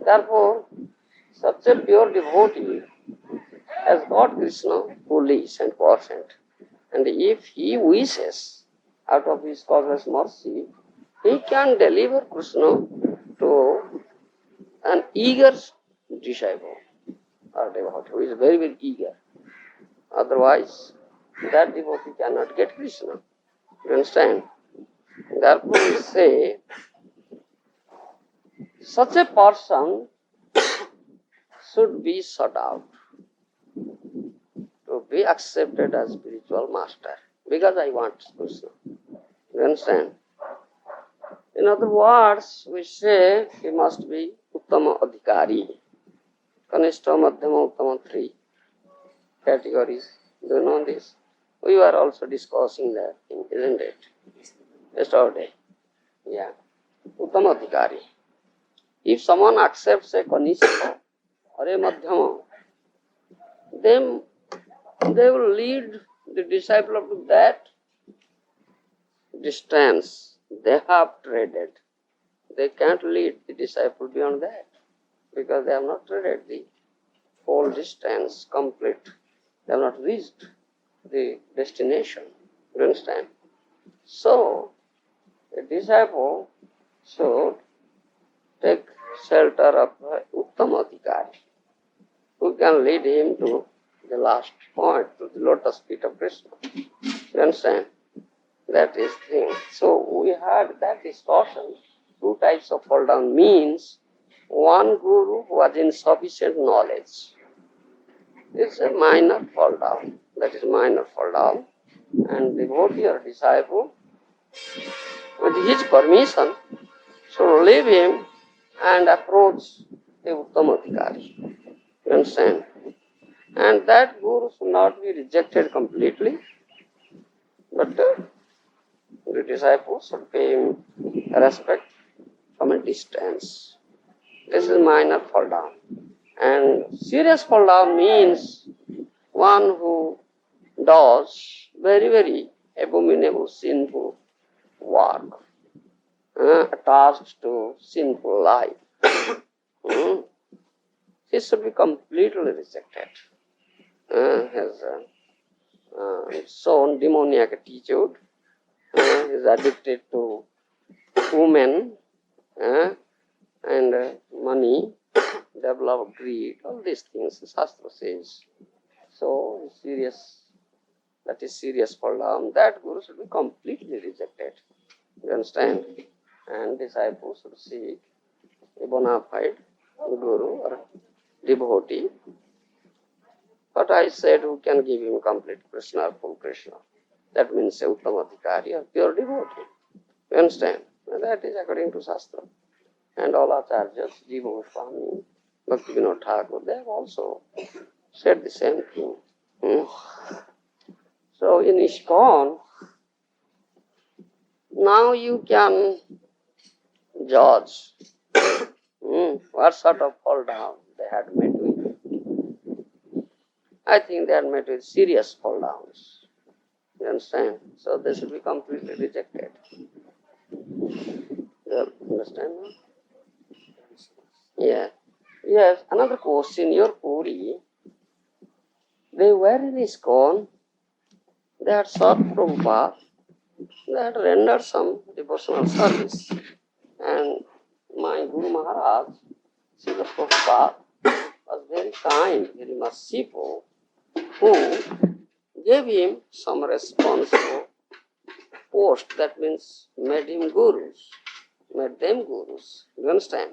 Therefore, such a pure devotee has got Krishna fully, 100%. And if he wishes, out of his causeless mercy, he can deliver Krishna to an eager disciple or devotee who is very, very eager. Otherwise, that devotee cannot get Krishna. You understand? Therefore, we say, such a person should be sought out to be accepted as spiritual master because I want Krishna. You understand? In other words, we say he must be Uttama Adhikari. Kanishta, Madhyama, Uttama, 3 categories. Do you know this? We were also discussing that thing, isn't it? Yesterday. Yeah. Uttama Adhikari. If someone accepts a Kanishta or a Madhyama, then they will lead the disciple up to that distance they have treaded. They can't lead the disciple beyond that because they have not treaded the whole distance complete. They have not reached the destination. You understand? So, a disciple should take shelter of Uttamadhikari, who can lead him to the last point, to the lotus feet of Krishna. You understand? That is thing. So we had that distortion. Two types of fall down means one guru who has insufficient knowledge. It's a minor fall down. That is minor fall down. And devotee or disciple, with his permission, should leave him and approach the Uttamadhikari. You understand? And that guru should not be rejected completely, but the disciple should pay him respect from a distance. This is minor fall down. And serious fall down means one who does very, very abominable, sinful work, attached to sinful life. He should be completely rejected. Has shown demoniac attitude, is addicted to women and money, develop greed, all these things, the Shastra says. So, serious, that is serious fall down, that guru should be completely rejected. You understand? And disciples should seek a bona fide guru or devotee. But I said, who can give him complete Krishna or full Krishna? That means a Uttamadhikari or pure devotee. You understand? And that is according to Shastra. And all acharyas, Jiva Swami, Bhaktivinoda Thakur, they have also said the same thing. So in ISKCON, now you can judge what sort of fall down they had met with. I think they had met with serious fall downs. You understand? So they should be completely rejected. You understand now? Yeah. Yes, another question, your Puri, they were in ISKCON, they had sought Prabhupada, they had rendered some devotional service. And my Guru Maharaj, Srila Prabhupada, was very kind, very merciful, who gave him some responsible post, that means made him gurus, made them gurus. You understand?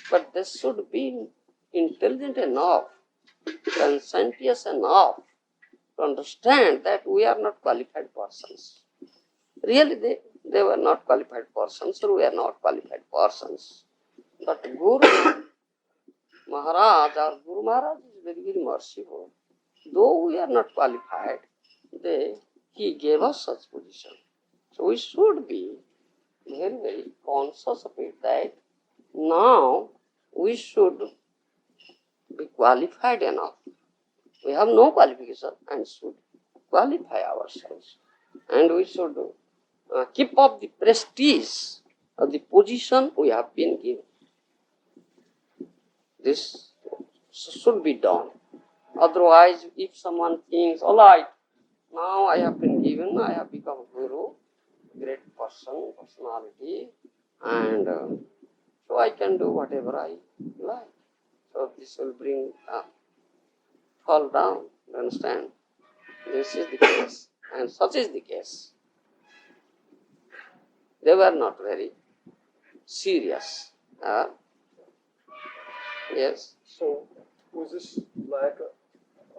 But they should be intelligent enough, conscientious enough to understand that we are not qualified persons. Really, they were not qualified persons, or we are not qualified persons. But Guru Maharaj, our Guru Maharaj is very, very merciful. Though we are not qualified, he gave us such position. So we should be very, very conscious of it that now we should be qualified enough. We have no qualification and should qualify ourselves. And we should keep up the prestige of the position we have been given. This should be done. Otherwise, if someone thinks, all right, now I have been given, I have become guru, great person, personality, and so I can do whatever I like. So this will bring fall down, you understand? This is the case, and such is the case. They were not very serious. Yes. So, was this lack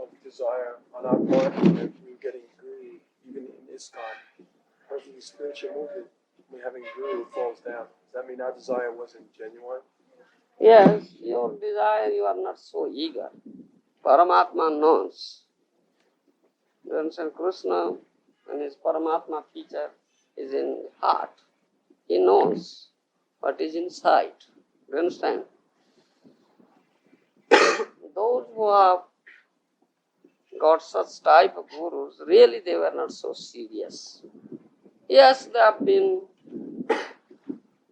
of desire on our part that we were getting greedy, even in ISKCON, or in the spiritual movement, when having guru falls down? Does that mean our desire wasn't genuine? Yes, your desire, you are not so eager. Paramatma knows. You understand, Krishna and his Paramatma feature is in the heart. He knows what is inside. You understand? Those who have got such type of gurus, really they were not so serious. Yes, they have been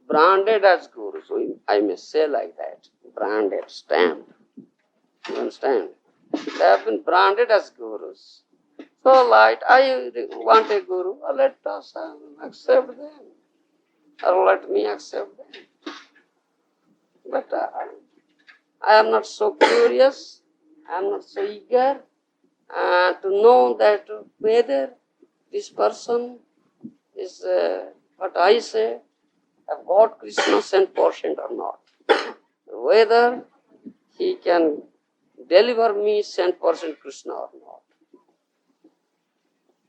branded as gurus, I may say like that, branded, stamped. You understand? They have been branded as gurus. So like, I want a guru, let us accept them, or let me accept them. But I am not so curious, I am not so eager to know that whether this person is what I say, have got Krishna 100% or not. Whether he can deliver me 100% Krishna or not.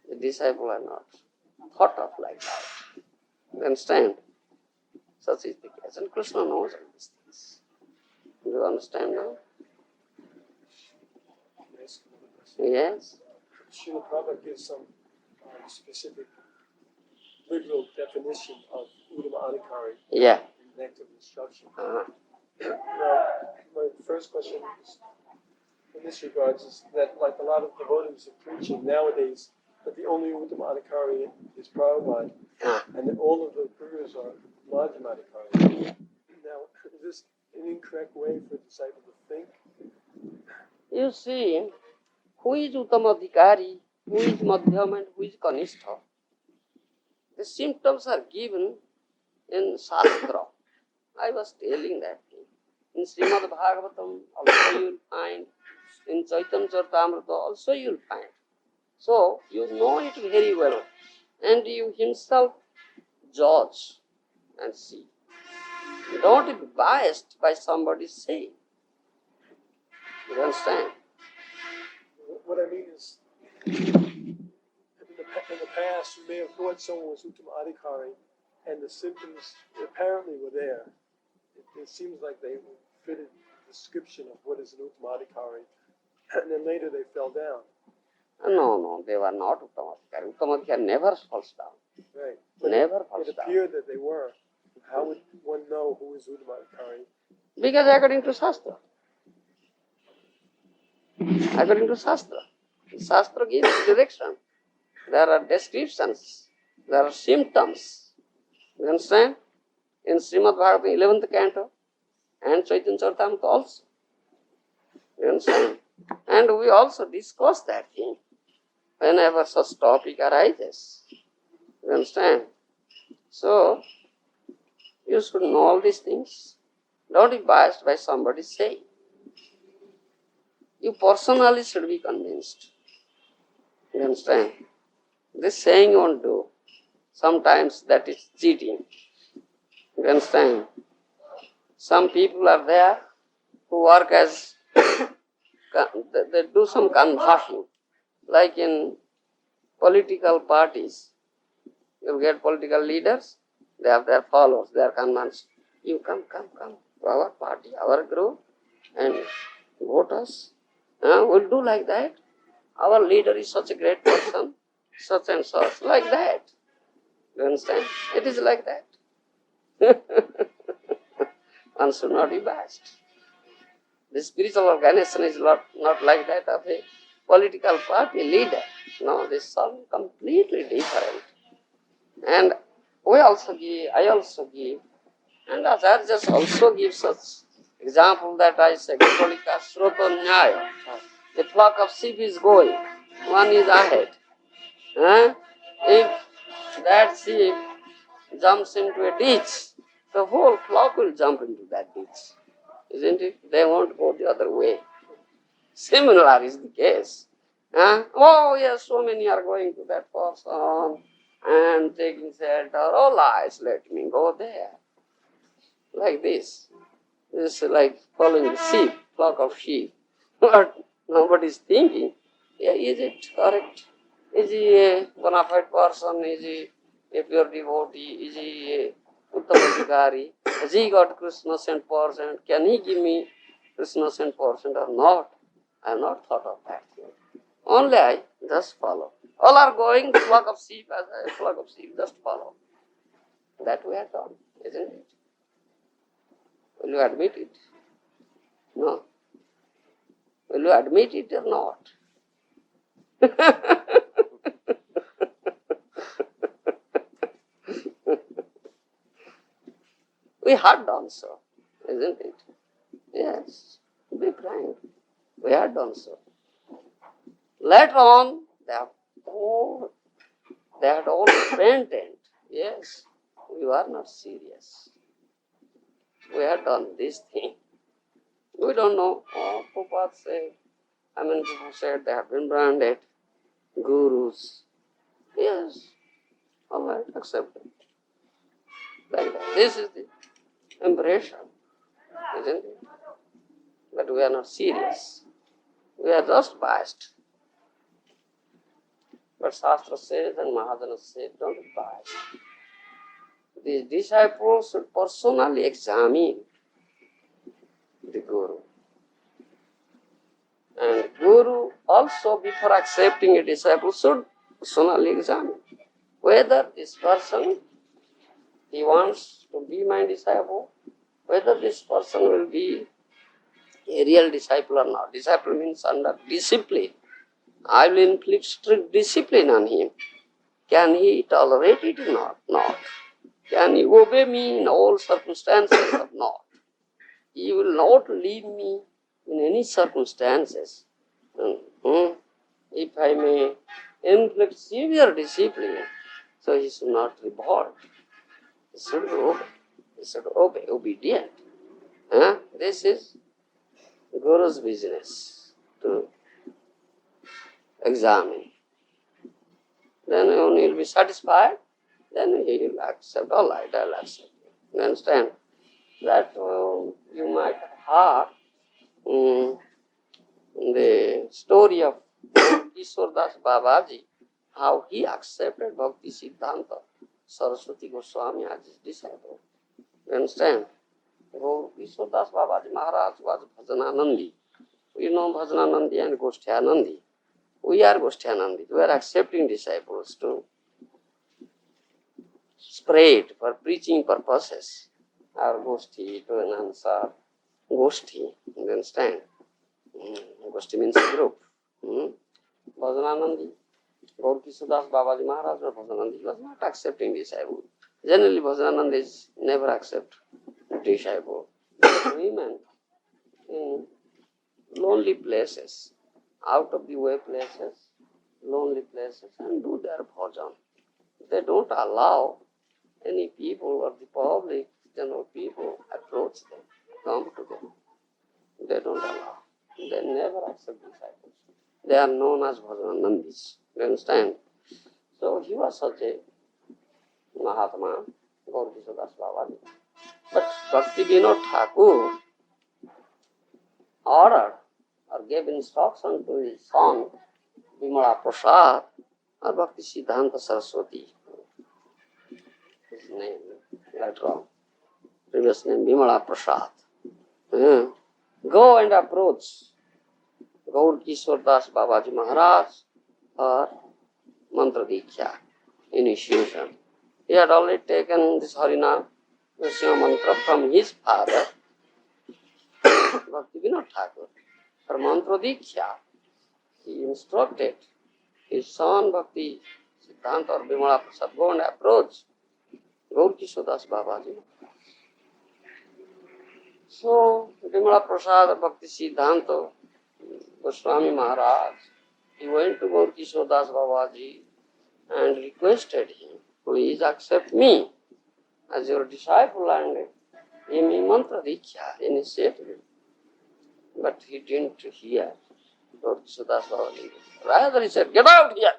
The disciple are not thought of like that. You understand? Such is the case. And Krishna knows all these things. Do you understand now? Yes. Srila Prabhupada gives some specific liberal definition of Uttama Adhikari Yeah. in Nectar of Instruction. Uh-huh. Now, my first question is, in this regards, is that like a lot of devotees are preaching nowadays that the only Uttama Adhikari is Prabhupada, and that all of the gurus are Madhyama Adhikari. Now, is this an incorrect way for a disciple to think? You see, who is Uttamadhikari, who is Madhyam, and who is Kanistha? The symptoms are given in Shastra. I was telling that thing. In Srimad Bhagavatam also you will find, in Chaitanya Charitamrita also you will find. So you know it very well, and you himself judge and see. Don't be biased by somebody saying. You understand? What I mean is, in the past, you may have thought someone was Uttama Adhikari, and the symptoms apparently were there. It seems like they fitted the description of what is an Uttama Adhikari, and then later they fell down. No, they were not Uttamadhikari. Uttamadhikari never falls down. Right. But Never falls it down. appeared that they were. How would one know who is Uttama Adhikari? Because according to Shastra. According to Shastra. Shastra gives direction. There are descriptions. There are symptoms. You understand? In Srimad Bhagavatam 11th canto and Chaitanya Charitamrita also. You understand? And we also discuss that thing whenever such topic arises. You understand? So, you should know all these things. Don't be biased by somebody saying. You personally should be convinced. You understand? This saying won't do. Sometimes that is cheating. You understand? Some people are there who work as, they do some conversion. Like in political parties, you get political leaders, they have their followers, their converts. You come to our party, our group, and vote us. We'll do like that. Our leader is such a great person, such and such, like that. You understand? It is like that. One should not be biased. The spiritual organization is not like that of a political party leader. No, this is all completely different. And I also give, and Acharyas also give such example that I say, Gopalika Srota Nyaya. The flock of sheep is going, one is ahead. If that sheep jumps into a ditch, the whole flock will jump into that ditch. Isn't it? They won't go the other way. Similar is the case. Oh yes, so many are going to that person and taking shelter. Oh lies, let me go there. Like this. This is like following the sheep, flock of sheep. But nobody is thinking, yeah, is it correct? Is he a bona fide person? Is he a pure devotee? Is he a Uttamadhikari? Has he got Krishna 100%? Can he give me Krishna 100% or not? I have not thought of that thing. Only I just follow. All are going, flock of sheep, as a flock of sheep, just follow. That we have done, isn't it? Will you admit it? No. Will you admit it or not? We had done so, isn't it? Yes, be frank. We had done so. Later on, they had all repented. Yes, we were not serious. We had done this thing. We don't know. Oh, Prabhupada said, people said they have been branded gurus. Yes, all right, accepted. Like that. This is the impression, isn't it? But we are not serious. We are just biased. But Shastra says and Maharaja says, don't be biased. The disciples should personally examine the Guru. And Guru also, before accepting a disciple, should personally examine whether this person, he wants to be my disciple, whether this person will be a real disciple or not. Disciple means under discipline. I will inflict strict discipline on him. Can he tolerate it or not? Not. Can he obey me in all circumstances or not? He will not leave me in any circumstances. If I may inflict severe discipline, so he should not revolt. He should obey. He should obey, obedient. This is Guru's business, to examine. Then when he will be satisfied, then he will accept. All right, I'll accept. You understand? That you might have heard the story of Kishore Das Babaji, how he accepted Bhakti Siddhanta Saraswati Goswami as his disciple. You understand? Kishore Das Babaji Maharaj was Bhajananandi. We know Bhajananandi and Goshthanandi. We are Goshthanandi. We are accepting disciples to spread for preaching purposes. Our Goshti to enhance Goshti. You understand? Goshti means group. Bhajananandi, Gaur Kishore Babaji Maharaj or Bhajananandi was not accepting disciple. Generally, Bhajananandi is never accept disciple. Women in lonely places, out of the way places, lonely places, and do their bhajan. They don't allow any people or the public, general people, approach them, come to them. They don't allow. They never accept disciples. They are known as Bhajanandis. You understand? So he was such a Mahatma, Gaur Kishore Das Babaji. But Bhakti Vinod Thakur ordered or gave instruction to his son, Vimala Prasad, or Bhakti Siddhanta Saraswati. His name, later on. Previous name, Vimala Prasad. Go and approach Gaur Kishore Das Babaji Maharaj for Mantra Diksha, initiation. He had already taken this Harinam Nrsimha mantra from his father, Bhakti Vinod Thakur. For Mantra Diksha, he instructed his son Bhakti Siddhanta or Vimala Prasad, go and approach Gaur Kishore Das Babaji. So, Vimala Prasad or Bhakti Siddhanta Goswami Maharaj, he went to Gaur Kishore Das Babaji and requested him, please accept me as your disciple and give me mantra diksha, initiative. But he didn't hear Gaur Kishore Das Babaji. Rather he said, get out here.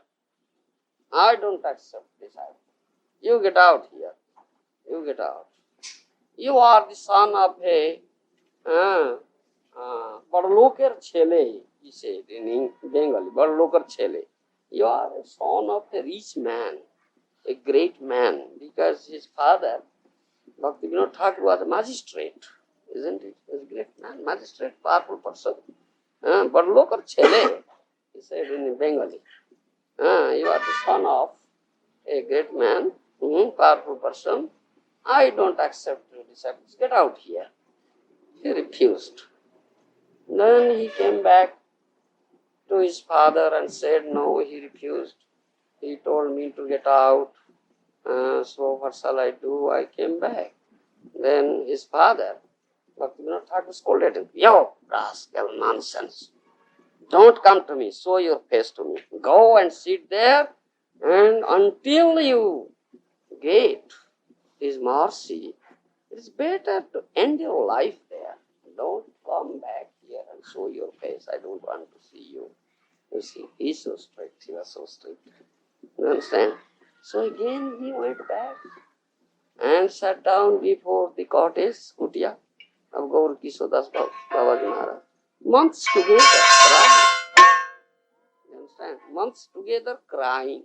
I don't accept disciple. You get out here. You get out. You are the son of a Badloker Chele, he said in Bengali, Badloker Chele. You are a son of a rich man, a great man, because his father, Bhakti Vinod Thakur, was a magistrate, isn't it? He was a great man, magistrate, powerful person. Badloker Chele, he said in Bengali. You are the son of a great man, powerful person. I don't accept your disciples. Get out here. He refused. Then he came back to his father and said no, he refused. He told me to get out. So what shall I do? I came back. Then his father, Bhaktivinoda Thakur, scolded him. Yo, rascal, nonsense. Don't come to me. Show your face to me. Go and sit there, and until you get his mercy, it's better to end your life there. Don't come back here and show your face. I don't want to see you. You see, he's so strict. He was so strict. You understand? So again he went back and sat down before the cottage, kutia, of Gour Kishodas Babaji Maharaj. Months together crying. You understand? Months together crying.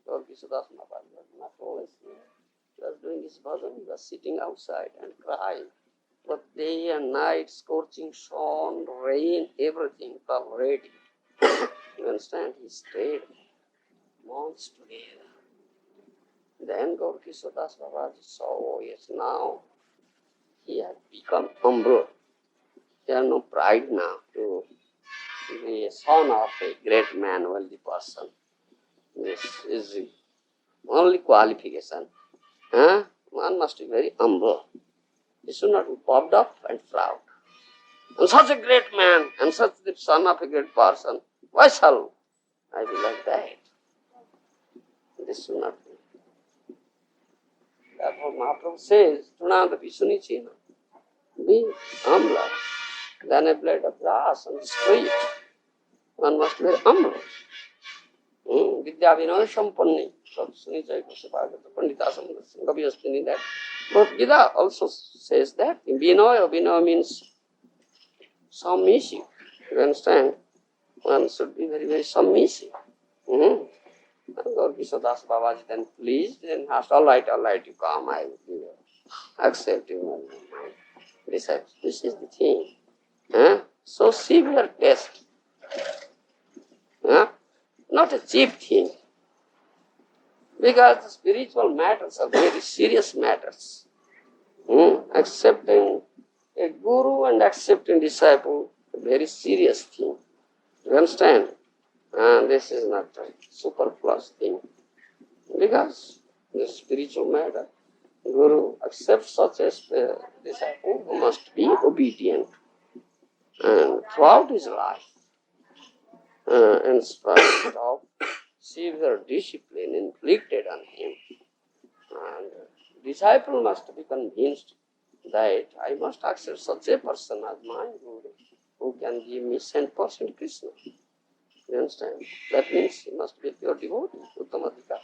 Gour Kishodas Babaji was not always here. He was doing his bhajan, he was sitting outside and crying. But day and night, scorching sun, rain, everything was ready. You understand? He stayed months together. Then Gour Kishodas Babaji saw, oh yes, now he had become humble. He has no pride now to be a son of a great man, wealthy person. This is the only qualification. One must be very humble. He should not be puffed up and proud. I'm such a great man, I'm such the son of a great person. Why shall I be like that? This should not be. Therefore Mahaprabhu says, Tunadapi Sunichina, be humbler than a blade of grass on the street. One must be very humble. Vidya Vinaya Sampanni. Sunichai Kusapagata Pandita Samdasya Gaviyastini that. But Gita also says that. Vinaya means submissive. You understand? One should be very, very submissive. Gaur Kishodas Babaji then pleased and asked, all right, you come, I will accept you. This is the thing. So severe test. Not a cheap thing. Because the spiritual matters are very serious matters. Accepting a guru and accepting disciple, a very serious thing. You understand? And this is not a superfluous thing. Because the spiritual matter, guru accepts such a disciple who must be obedient. And throughout his life, in spite of severe discipline inflicted on him, and disciple must be convinced that I must accept such a person as my guru, who can give me 100% Krishna. You understand? That means he must be a pure devotee, Uttamadika.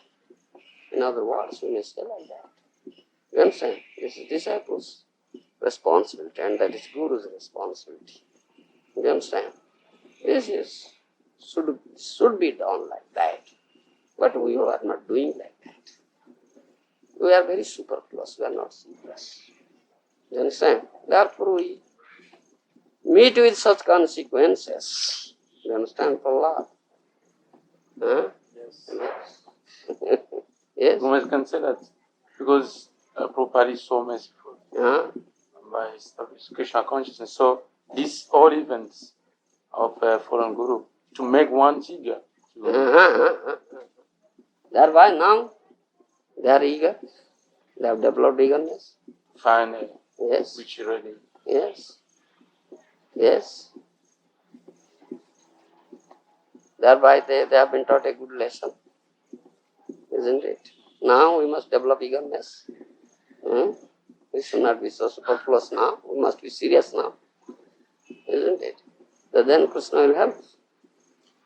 In other words, we may say like that. You understand? This is disciples' responsibility, and that is guru's responsibility. You understand? This should be done like that. But we are not doing like that. We are very superfluous, we are not serious. You understand? Therefore we meet with such consequences. You understand, Prahlad? Yes. Yes. One can say that because Prabhupada is so merciful by establishing Krishna consciousness. So these all events of fallen guru to make one eager. Thereby now they are eager. They have developed eagerness. Find Yes. which already. Yes. Yes. Thereby they have been taught a good lesson. Isn't it? Now we must develop eagerness. We should not be so superfluous now. We must be serious now. Isn't it? So then Krishna will help.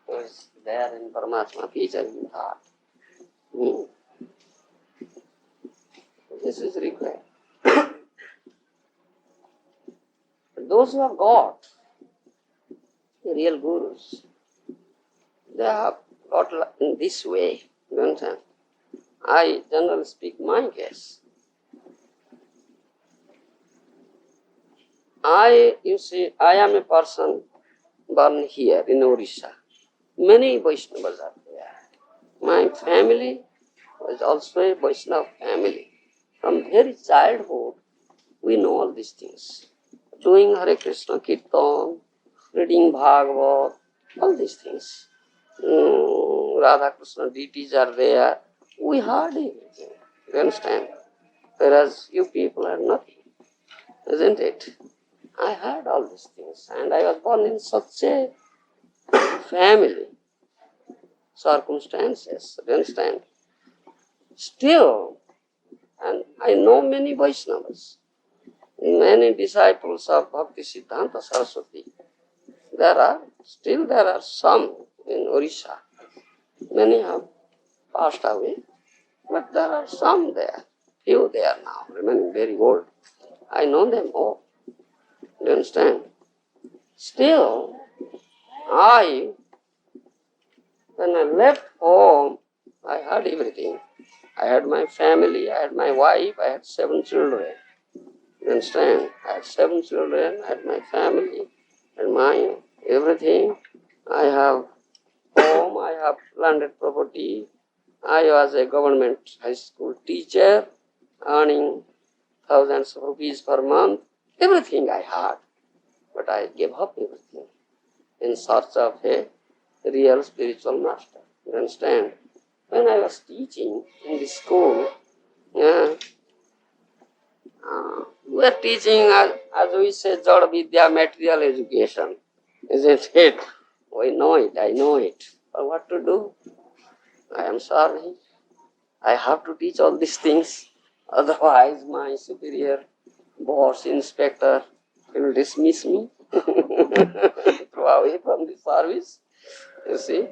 Who is there in Paramatma, teacher in heart. This is required. Those who have got the real gurus, they have got in this way. You understand? I generally speak my case. You see, I am a person born here in Orissa. Many Vaishnavas are there. My family was also a Vaishnava family. From very childhood, we know all these things. Doing Hare Krishna Kirtan, reading Bhagavad, all these things. Radha Krishna deities are there. We heard everything. You understand? Whereas you people are nothing, isn't it? I heard all these things, and I was born in such a family, circumstances. You understand? Still, and I know many Vaishnavas, many disciples of Bhakti Siddhanta Saraswati. There are some in Orissa. Many have passed away, but there are some there. Few there now, remaining very old. I know them all. You understand? Still, when I left home, I had everything. I had my family, I had my wife, I had 7 children. You understand? I had 7 children, I had my family, and my everything. I have home, I have landed property. I was a government high school teacher, earning thousands of rupees per month. Everything I had. But I gave up everything in search of a real spiritual master. You understand? When I was teaching in the school, we were teaching, as we say, Jada Vidya, material education. Isn't it? We know it, I know it. But what to do? I am sorry. I have to teach all these things. Otherwise, my superior boss, inspector, will dismiss me, throw away from the service. You see?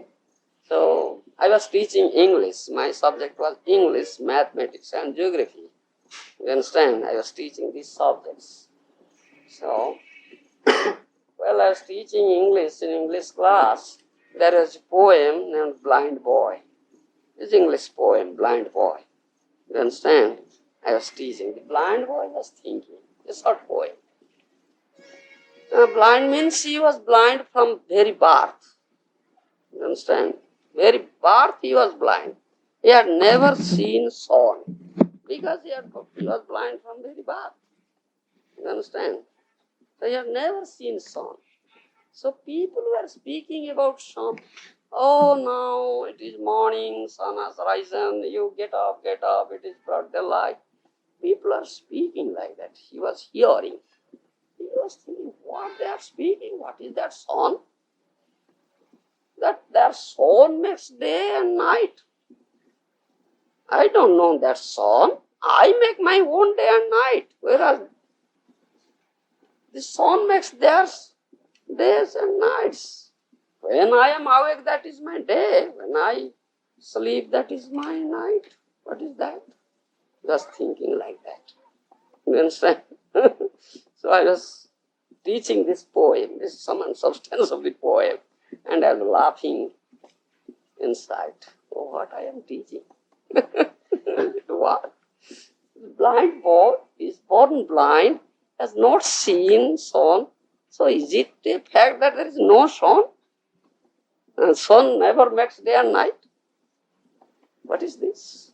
So, I was teaching English. My subject was English, mathematics, and geography. You understand? I was teaching these subjects. So, while I was teaching English in English class, there was a poem named Blind Boy. It's English poem, Blind Boy. You understand? I was teaching. The blind boy was thinking. It's short poem. Blind means he was blind from very birth. You understand? Very birth he was blind. He had never seen sun because he was blind from very birth. You understand? So he had never seen sun. So people were speaking about sun. Oh, now it is morning, sun has risen, you get up, it is broad daylight. People are speaking like that. He was hearing. He was thinking, what they are speaking? What is that sun? That their sun makes day and night. I don't know that sun. I make my own day and night. Whereas the sun makes theirs days and nights. When I am awake, that is my day. When I sleep, that is my night. What is that? Just thinking like that. You understand? So I was teaching this poem, this sum and substance of the poem, and I was laughing inside. Oh, what I am teaching? What? Blind boy is born blind, has not seen sun. So is it a fact that there is no sun? And sun never makes day and night? What is this?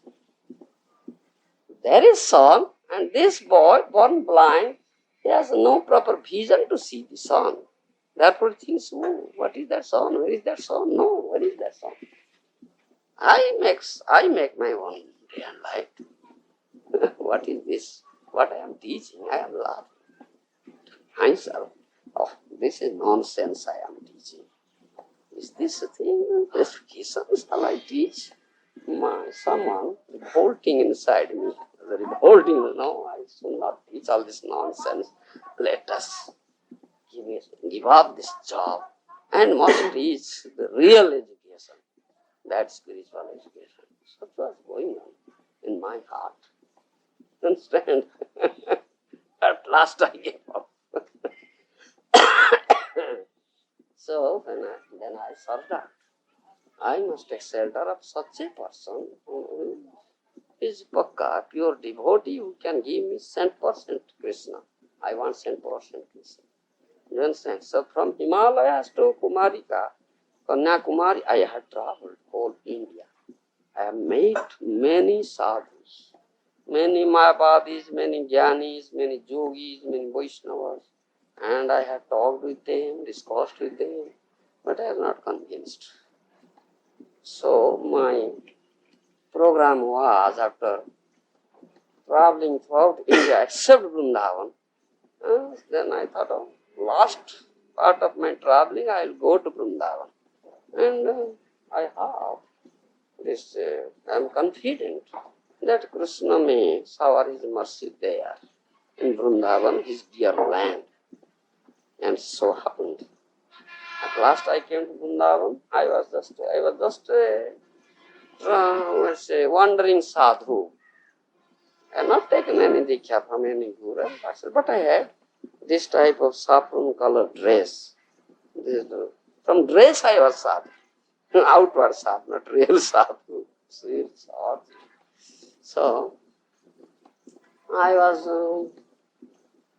There is sun, and this boy, born blind, he has no proper vision to see the sun. Therefore he thinks, oh, what is that sun? Where is that sun? No, where is that sun? I make my own day and light. What is this? What I am teaching? I am laughing to myself. Oh, this is nonsense I am teaching. Is this a thing? Purification shall I teach? Someone revolting inside me. The revolting, no, I should not teach all this nonsense. Let us give up this job and must teach the real education. That spiritual education. So what was going on in my heart. Understand? At last I gave up. So then I served out. I must take shelter of such a person who is pakka, pure devotee, who can give me 100% Krishna. I want 100% Krishna. You understand? So from Himalayas to Kumarika, Kanyakumari, I have traveled whole India. I have met many sadhus, many Mayavadis, many Jnanis, many Yogis, many Vaishnavas. And I had talked with them, discussed with them, but I was not convinced. So my program was, after traveling throughout India except Vrindavan, then I thought, last part of my traveling I will go to Vrindavan. And I have this, I am confident that Krishna may shower his mercy there in Vrindavan, his dear land. And so happened. At last I came to Vrindavan. I was just a wandering sadhu. I had not taken any diksha from any guru, but I had this type of saffron colored dress. From dress I was sadhu, outward sadhu, not real sadhu. So I was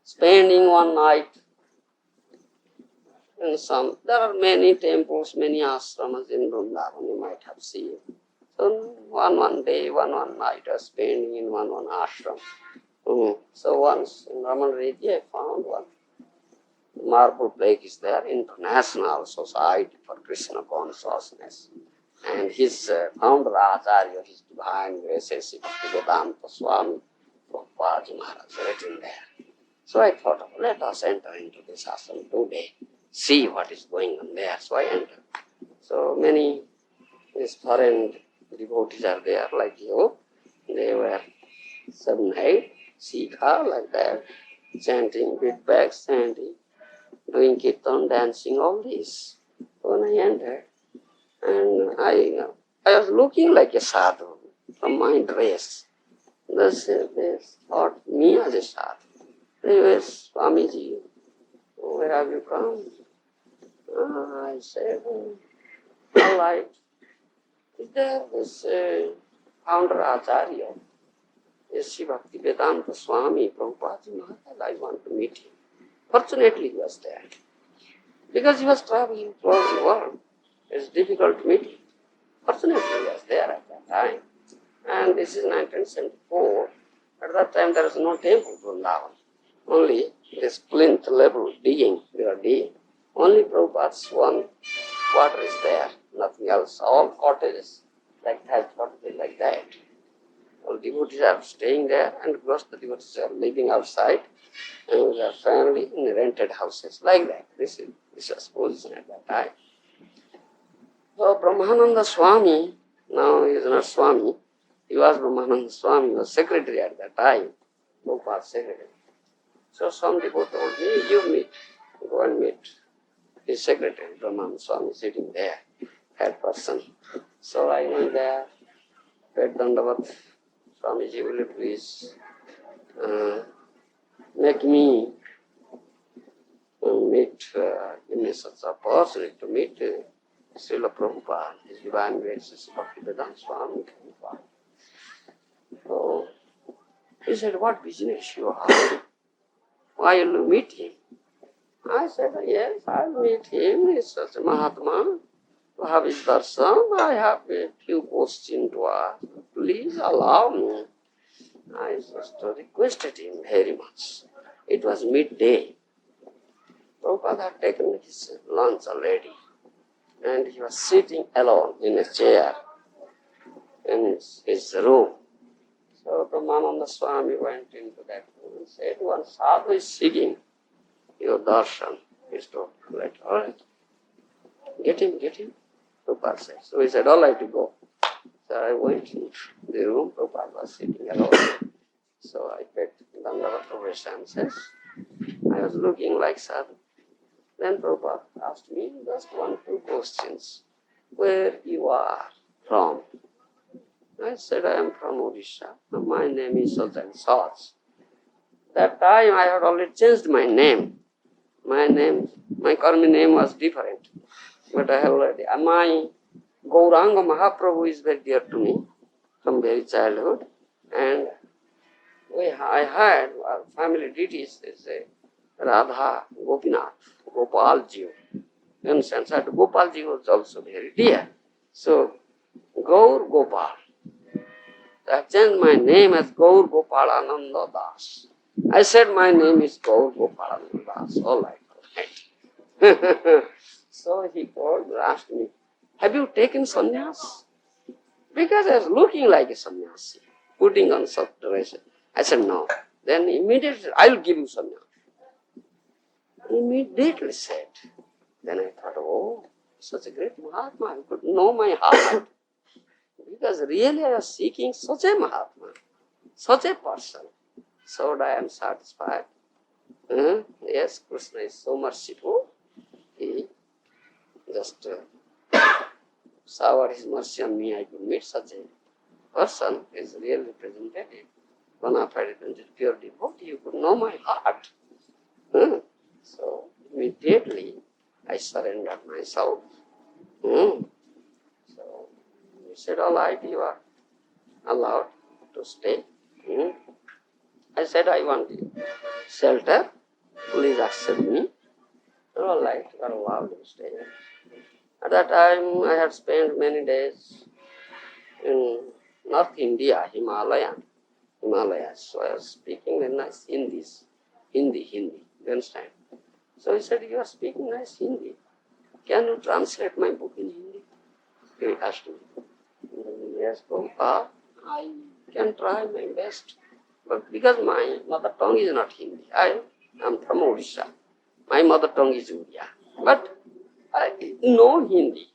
spending one night in some. There are many temples, many ashramas in Vrindavan, you might have seen. So one day, one night I was spending in one ashram. So once in Ramanreddy I found one marble plaque is there, International Society for Krishna Consciousness. And his founder Acharya, his divine grace, Bhubaneswar Swami, Prabhupada Maharaja, written there. So I thought, let us enter into this ashram today, see what is going on there. So I entered. So many these foreign devotees are there, like you. They were 7, 8, Sikha, like that, chanting, beat bags, chanting, doing kirtan, dancing, all this. So when I entered, and I was looking like a sadhu from my dress. They thought me as a sadhu. They were, Swamiji, where have you come? I said, all right. Is there this founder Acharya, Sri Bhakti Vedanta Swami, Prabhupada Maharaja, I want to meet him. Fortunately he was there. Because he was traveling throughout the world, it's difficult to meet him. Fortunately he was there at that time. And this is 1974. At that time there was no temple to Vrindavan. Only this plinth level digging, they were digging. Only Prabhupada's one quarter is there, nothing else. All cottages, like that, cottages like that. All devotees are staying there, and of course the devotees are living outside and with their family in rented houses, like that. This was position at that time. So Brahmananda Swami, now he is not Swami, he was Brahmananda Swami, he was secretary at that time, Prabhupada's secretary. So some devotee told me, you meet, go and meet his secretary, Brahmananda Swami, sitting there, head person. So I went there, paid Dandavat, Swamiji, will you please make me give me such a opportunity to meet Srila Prabhupada, his divine grace, Bhakti Vedanta Swami Prabhupada. So he said, what business you have? Why will you meet him? I said, yes, I'll meet him. He's such a Mahatma. To have his darshan, I have a few questions to ask. Please allow me. I just requested him very much. It was midday. Prabhupada had taken his lunch already, and he was sitting alone in a chair in his room. So Brahmananda Swami went into that room and said, one sadhu is seeking your darshan. He's told, all right, get him. Prabhupada said. So he said, all right, you go. So I went into the room, Prabhupada was sitting alone. So I paid Dandavat obeisances. I was looking like sadhu. Then Prabhupada asked me just 1, 2 questions. Where you are from? I said, I am from Odisha. My name is such and such. That time I had already changed my name. My Karmi name was different. But I have already, my Gauranga Mahaprabhu is very dear to me from very childhood. And I had our family deities, is Radha, Gopinath, Gopalji. In a sense, Gopalji was also very dear. So, Gour Gopal. I have changed my name as Gour Gopalananda Das. I said, my name is Gour Gopalanandas. All right. So he asked me, have you taken sannyas? Because I was looking like a sannyasi, putting on soft dress. I said, no. Then immediately, I'll give you sannyas. Immediately said. Then I thought, oh, such a great Mahatma, I could know my heart. Because really I was seeking such a Mahatma, such a person. So I am satisfied. Yes, Krishna is so merciful. He just showered his mercy on me. I could meet such a person who is real representative, bona fide pure devotee. You could know my heart. So immediately I surrendered myself. So he said, all right, you are allowed to stay. I said, I want shelter. Please accept me. All right, you are allowed to stay. At that time, I had spent many days in North India, Himalayas. So I was speaking very nice Hindi. You understand? So he said, you are speaking nice Hindi. Can you translate my book in Hindi? He asked me. Yes, Prabhupada, I can try my best. But because my mother tongue is not Hindi, I am from Odisha. My mother tongue is Uriya. But I know Hindi.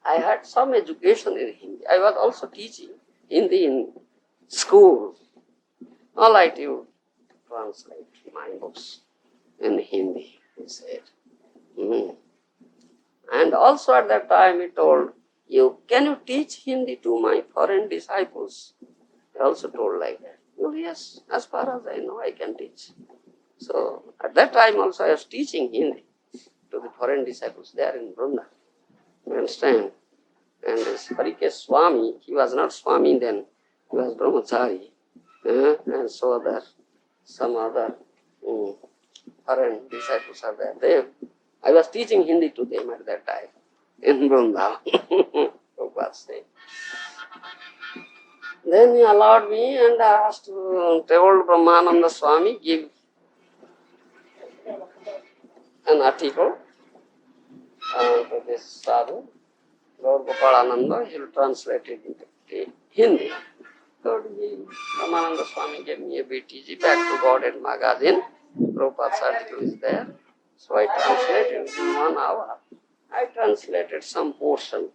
I had some education in Hindi. I was also teaching Hindi in school. All right, you translate my books in Hindi, he said. And also at that time he told, can you teach Hindi to my foreign disciples? He also told like that. Well, yes, as far as I know, I can teach. So at that time also I was teaching Hindi to the foreign disciples there in Vrunda. You understand? And this Swami, he was not Swami then, he was Brahmachari. And so some other foreign disciples are there. I was teaching Hindi to them at that time in Vrunda. Then he allowed me and asked, told Brahmananda Swami, give an article to this sadhu, Lord Gopalananda, he will translate it into Hindi. So Brahmananda Swami gave me a BTG, Back to God and magazine. Prabhupada's article is there. So I translated in 1 hour. I translated some portion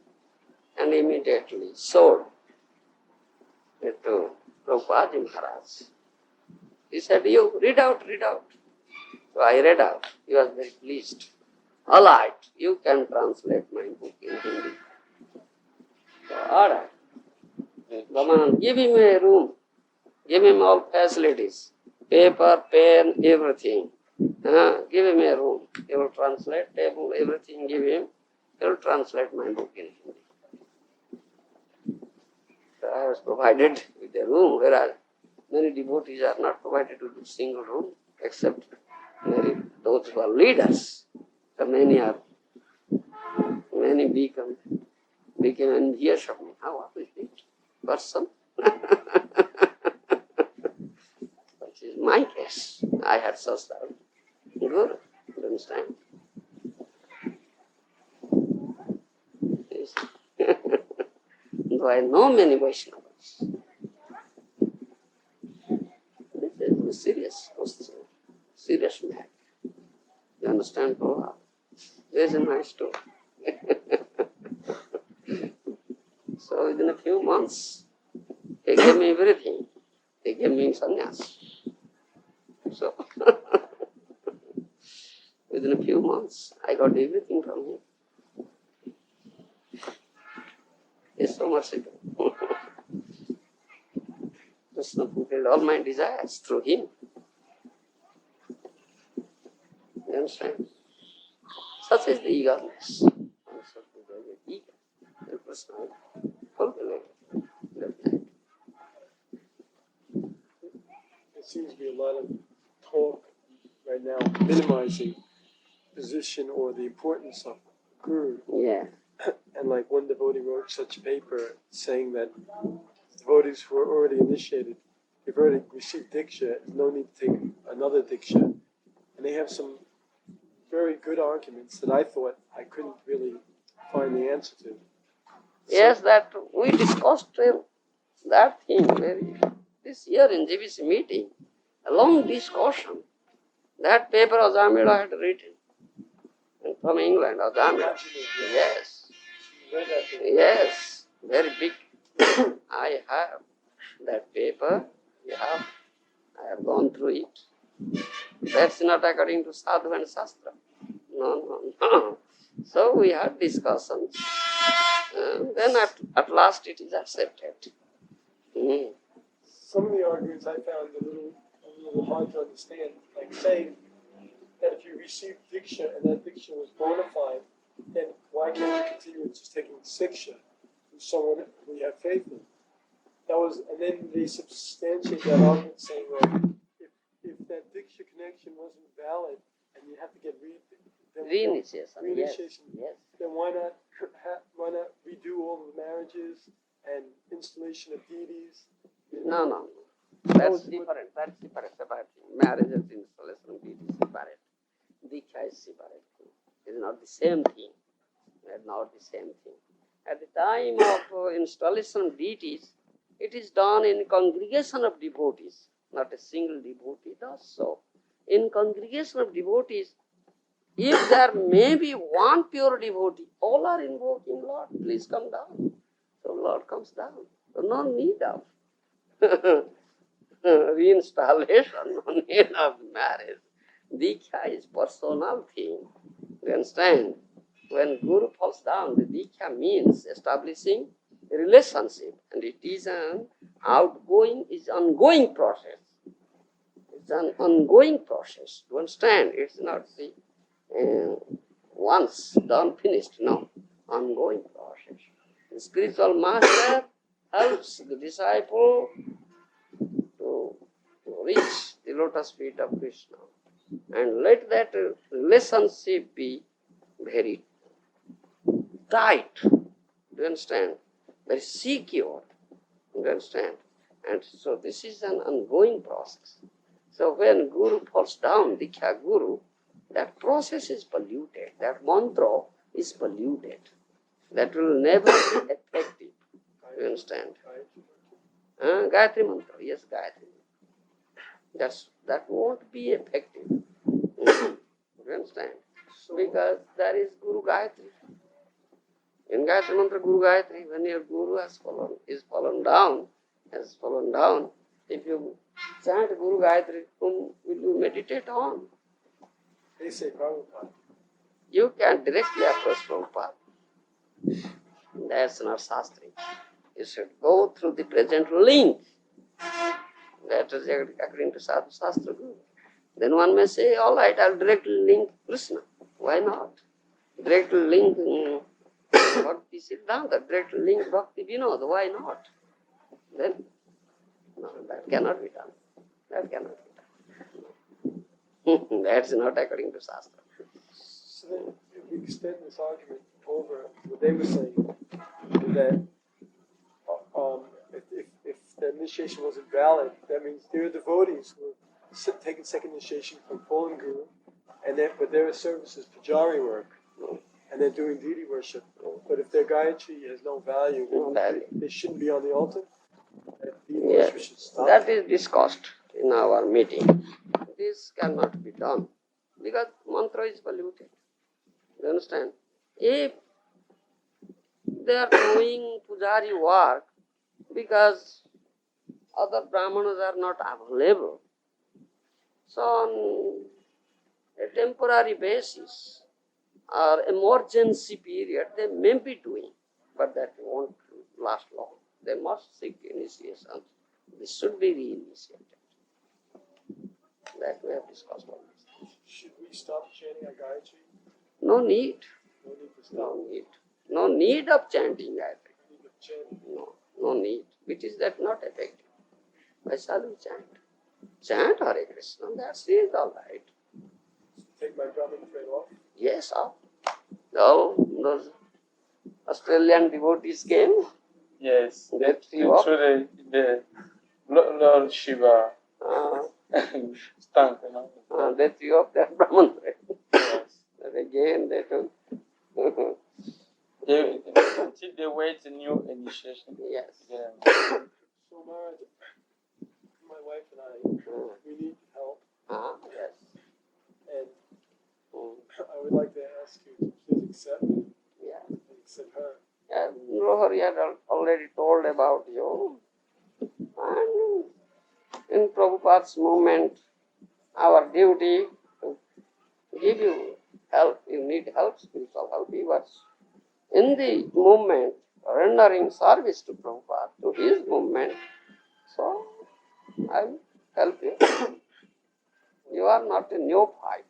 and immediately sold it to Prabhupada Maharaj. He said, you read out. So I read out. He was very pleased. All right, you can translate my book in Hindi. So, all right. Brahmananda, give him a room. Give him all facilities. Paper, pen, everything. Give him a room. He will translate, table, everything give him. He will translate my book in Hindi. So I was provided with a room, whereas many devotees are not provided with a single room, except those who are leaders. So many became envious of me. How is it? Person? Which is my case. I had such a guru. You understand? Though I know many Vaishnavas. This is a serious question. Serious matter. You understand, Prabhupada? This is a nice story. So within a few months, he gave me everything. He gave me sannyas. So within a few months, I got everything from him. He's so merciful. Krishna fulfilled all my desires through him. You understand? Such is the eagerness. Krishna fulfilled everything. There seems to be a lot of talk right now minimizing position or the importance of Guru. Yeah. And like one devotee wrote such a paper saying that devotees who are already initiated, if converted, received Diksha, there's no need to take another Diksha. And they have some very good arguments that I thought I couldn't really find the answer to. Yes, that we discussed that thing this year in GBC meeting, a long discussion. That paper Ajamila had written from England, Ajamila. Yes, yes, very big. I have that paper. Yeah, I have gone through it. That's not according to Sadhu and Shastra. No. So we had discussions. Then at last it is accepted. Mm. Some of the arguments I found a little hard to understand, like saying that if you received Diksha and that Diksha was bona fide, then why can't you continue with just taking Siksha from someone who you have faith in? And then they substantiate that argument saying, well, if that Diksha connection wasn't valid and you have to get Reinitiation, yes. Then why not redo all the marriages and installation of deities? No. That's different. Separate thing. Marriage and installation of deities separate. Diksha is separate thing. It's not the same thing. It's not the same thing. At the time of installation of deities, it is done in congregation of devotees. Not a single devotee does so. In congregation of devotees, if there may be one pure devotee, all are invoking, Lord, please come down. So Lord comes down. So no need of reinstallation, no need of marriage. Diksha is personal thing. You understand? When Guru falls down, the Diksha means establishing a relationship, and it is an ongoing process. It's an ongoing process. Do you understand? It's not the once done, finished. No, ongoing process. The spiritual master helps the disciple to reach the lotus feet of Krishna. And let that relationship be very tight. Do you understand? Very secure. Do you understand? And so this is an ongoing process. So when Guru falls down, Diksha Guru, that process is polluted. That mantra is polluted. That will never be effective. Do you understand? Gayatri mantra. Yes, Gayatri. That won't be effective. Do you understand? Because there is Guru Gayatri. In Gayatri mantra, Guru Gayatri, when your Guru has fallen down, if you chant Guru Gayatri, whom will you meditate on? They say Prabhupada. You can directly approach Prabhupada. That's not Shastri. You should go through the present link. That is according to Sadhu Shastra Guru. Then one may say, all right, I'll directly link Krishna. Why not? Directly link Bhakti Siddhanta, directly link Bhakti Vinod. Why not? Then, no, that cannot be done. That cannot be done. That's not according to Shastra. So then, if we extend this argument over what they were saying, that if the initiation wasn't valid, that means there are devotees who are taking second initiation from fallen Guru, but their service is pujari work, and they're doing deity worship. But if their Gayatri has no value, they shouldn't be on the altar. Yes, Should stop. that is discussed in our meeting. This cannot be done because mantra is polluted. You understand? If they are doing pujari work because other brahmanas are not available, so on a temporary basis or emergency period, they may be doing, but that won't last long. They must seek initiation. This should be reinitiated. That we have discussed all this. Should we stop chanting our Gayatri? No need. No need to stop. No need of chanting Gayatri. No need of chanting. No need. Which is that not effective. Why shall we chant? Chant Hare Krishna, that's it, all right. Take my Brahmin thread off? Yes, off. Those Australian devotees came. Yes, They threw off. in the Lord Shiva, Uh, Stank, you know. they threw up their Brahman thread. Yes. And again they took. Until they wait a new initiation. Yes. Yeah. So Maharaja, my wife and I, we need help, Yes. and Mm. I would like to ask you to please accept me Yeah. and accept her. As Rohari had already told about you, and in Prabhupada's movement, our duty to give you help. You need help, spiritual help. You are in the movement, rendering service to Prabhupada, to his movement. So, I will help you. You are not a neophyte.